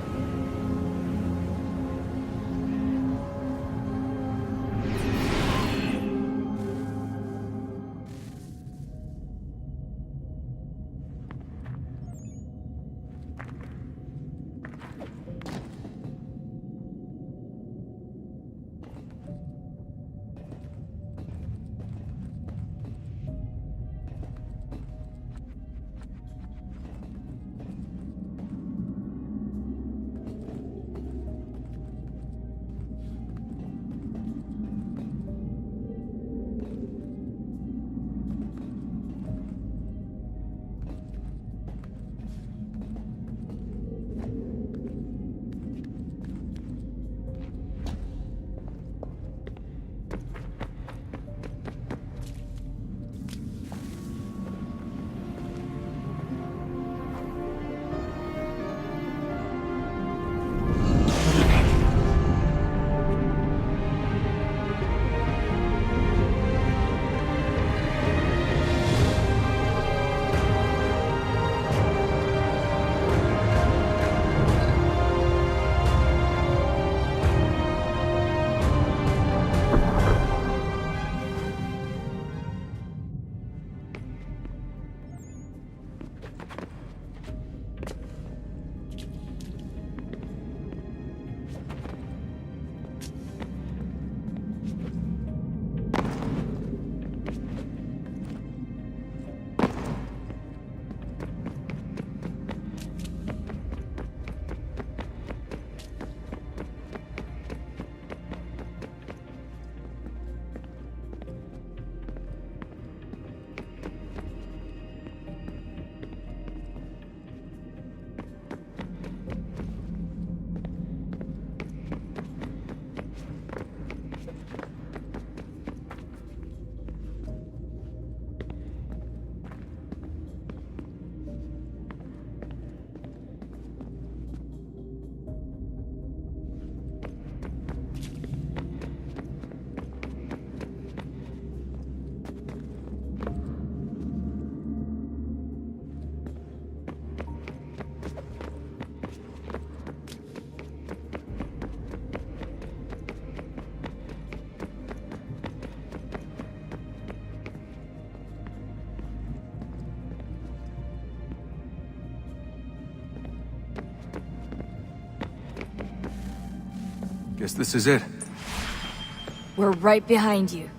Guess this is it. We're right behind you.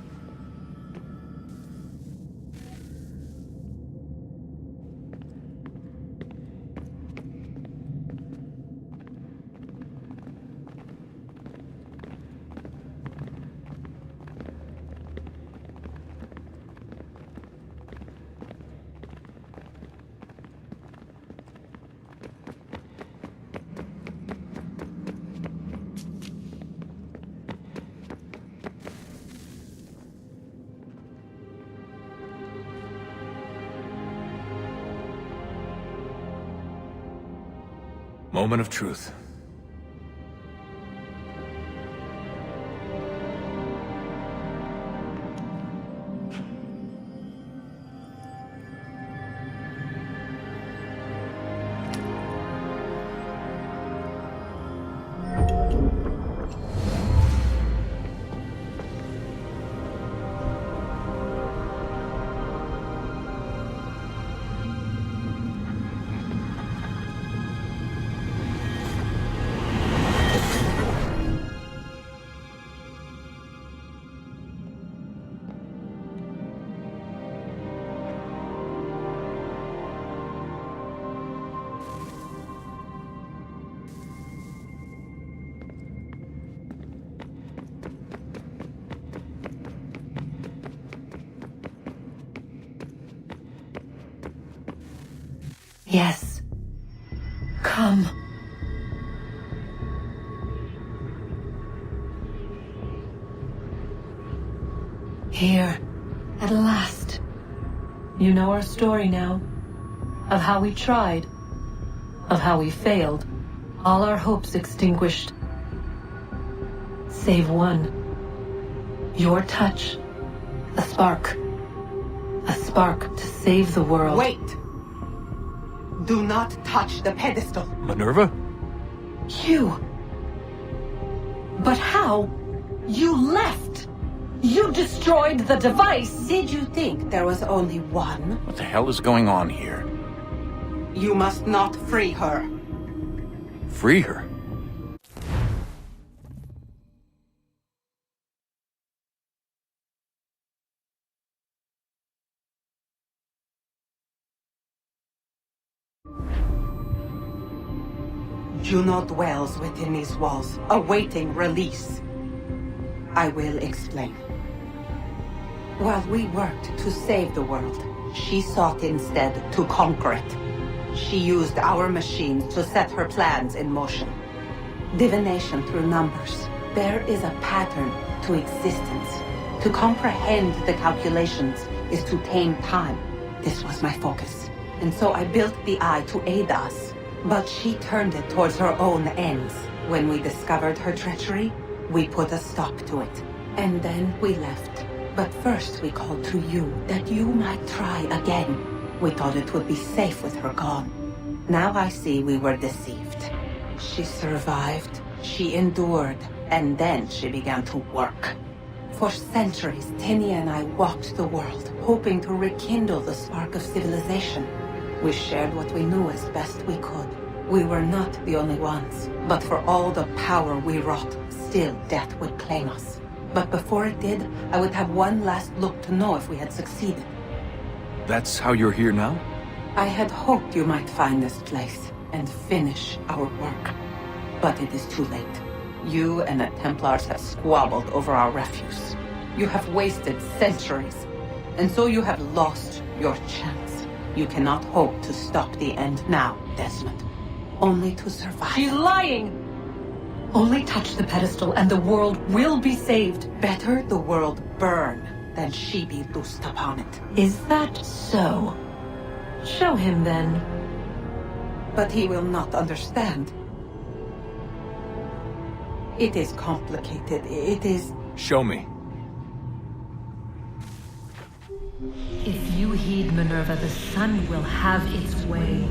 Moment of truth. Yes. Come. Here, at last. You know our story now. Of how we tried. Of how we failed. All our hopes extinguished. Save one. Your touch. A spark. A spark to save the world. Wait! Do not touch the pedestal. Minerva? You. But how? You left! You destroyed the device! Did you think there was only one? What the hell is going on here? You must not free her. Free her? Juno dwells within these walls, awaiting release. I will explain. While we worked to save the world, she sought instead to conquer it. She used our machines to set her plans in motion. Divination through numbers. There is a pattern to existence. To comprehend the calculations is to tame time. This was my focus. And so I built the eye to aid us. But she turned it towards her own ends. When we discovered her treachery, we put a stop to it. And then we left. But first we called to you, that you might try again. We thought it would be safe with her gone. Now I see we were deceived. She survived, she endured, and then she began to work. For centuries, Tinia and I walked the world, hoping to rekindle the spark of civilization. We shared what we knew as best we could. We were not the only ones, but for all the power we wrought, still death would claim us. But before it did, I would have one last look to know if we had succeeded. That's how you're here now? I had hoped you might find this place and finish our work. But it is too late. You and the Templars have squabbled over our refuse. You have wasted centuries, and so you have lost your chance. You cannot hope to stop the end now, Desmond. Only to survive. She's lying! Only touch the pedestal and the world will be saved. Better the world burn than she be loosed upon it. Is that so? Show him then. But he will not understand. It is complicated. It is... Show me. If you heed Minerva, the sun will have its way.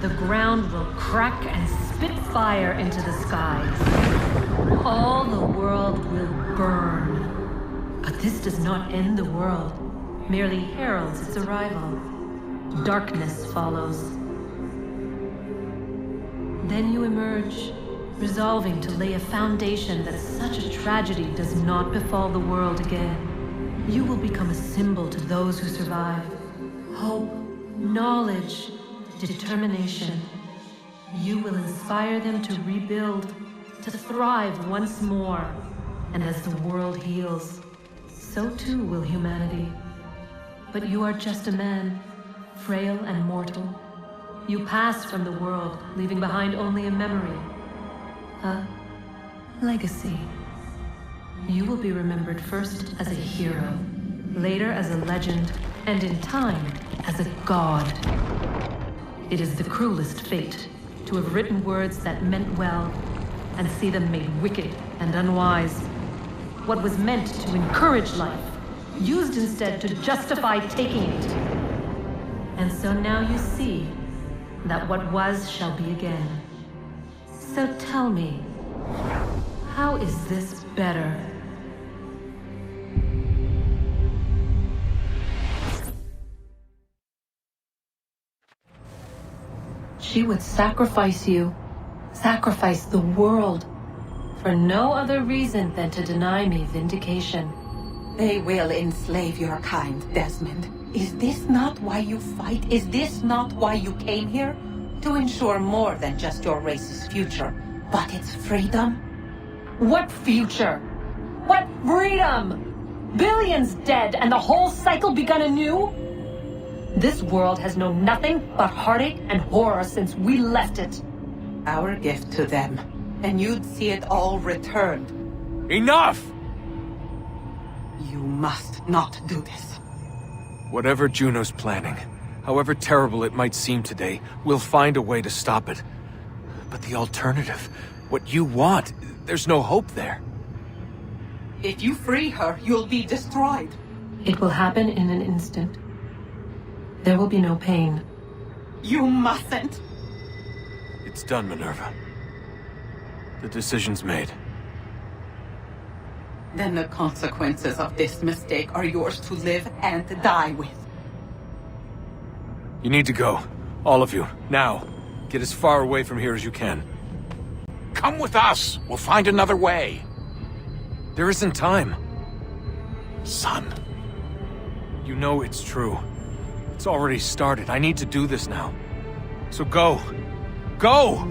The ground will crack and spit fire into the skies. All the world will burn. But this does not end the world, merely heralds its arrival. Darkness follows. Then you emerge, resolving to lay a foundation that such a tragedy does not befall the world again. You will become a symbol to those who survive. Hope, knowledge, determination. You will inspire them to rebuild, to thrive once more. And as the world heals, so too will humanity. But you are just a man, frail and mortal. You pass from the world, leaving behind only a memory. A legacy. You will be remembered first as a hero, later as a legend, and in time, as a god. It is the cruelest fate to have written words that meant well, and see them made wicked and unwise. What was meant to encourage life, used instead to justify taking it. And so now you see that what was shall be again. So tell me, how is this better? She would sacrifice you, sacrifice the world, for no other reason than to deny me vindication. They will enslave your kind, Desmond. Is this not why you fight? Is this not why you came here? To ensure more than just your race's future, but its freedom? What future? What freedom? Billions dead and the whole cycle begun anew? This world has known nothing but heartache and horror since we left it. Our gift to them, and you'd see it all returned. Enough! You must not do this. Whatever Juno's planning, however terrible it might seem today, we'll find a way to stop it. But the alternative, what you want, there's no hope there. If you free her, you'll be destroyed. It will happen in an instant. There will be no pain. You mustn't. It's done, Minerva. The decision's made. Then the consequences of this mistake are yours to live and die with. You need to go. All of you. Now. Get as far away from here as you can. Come with us. We'll find another way. There isn't time. Son. You know it's true. It's already started. I need to do this now. So go. Go!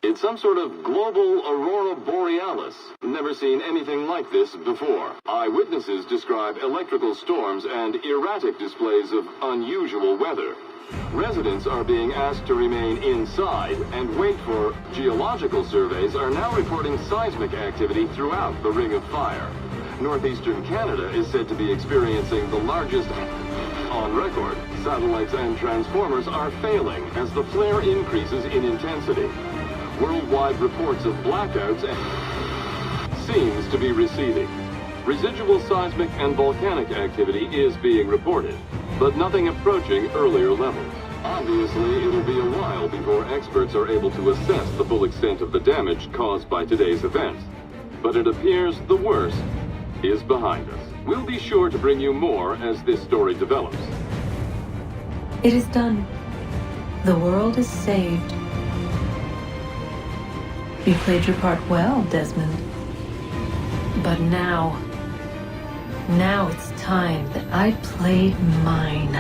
It's some sort of global aurora borealis. Never seen anything like this before. Eyewitnesses describe electrical storms and erratic displays of unusual weather. Residents are being asked to remain inside and wait for geological surveys are now reporting seismic activity throughout the Ring of Fire. Northeastern Canada is said to be experiencing the largest on record. Satellites and transformers are failing as the flare increases in intensity. Worldwide reports of blackouts seems to be receding. Residual seismic and volcanic activity is being reported, but nothing approaching earlier levels. Obviously, it'll be a while before experts are able to assess the full extent of the damage caused by today's events. But it appears the worst is behind us. We'll be sure to bring you more as this story develops. It is done. The world is saved. You played your part well, Desmond. But now it's time that I played mine.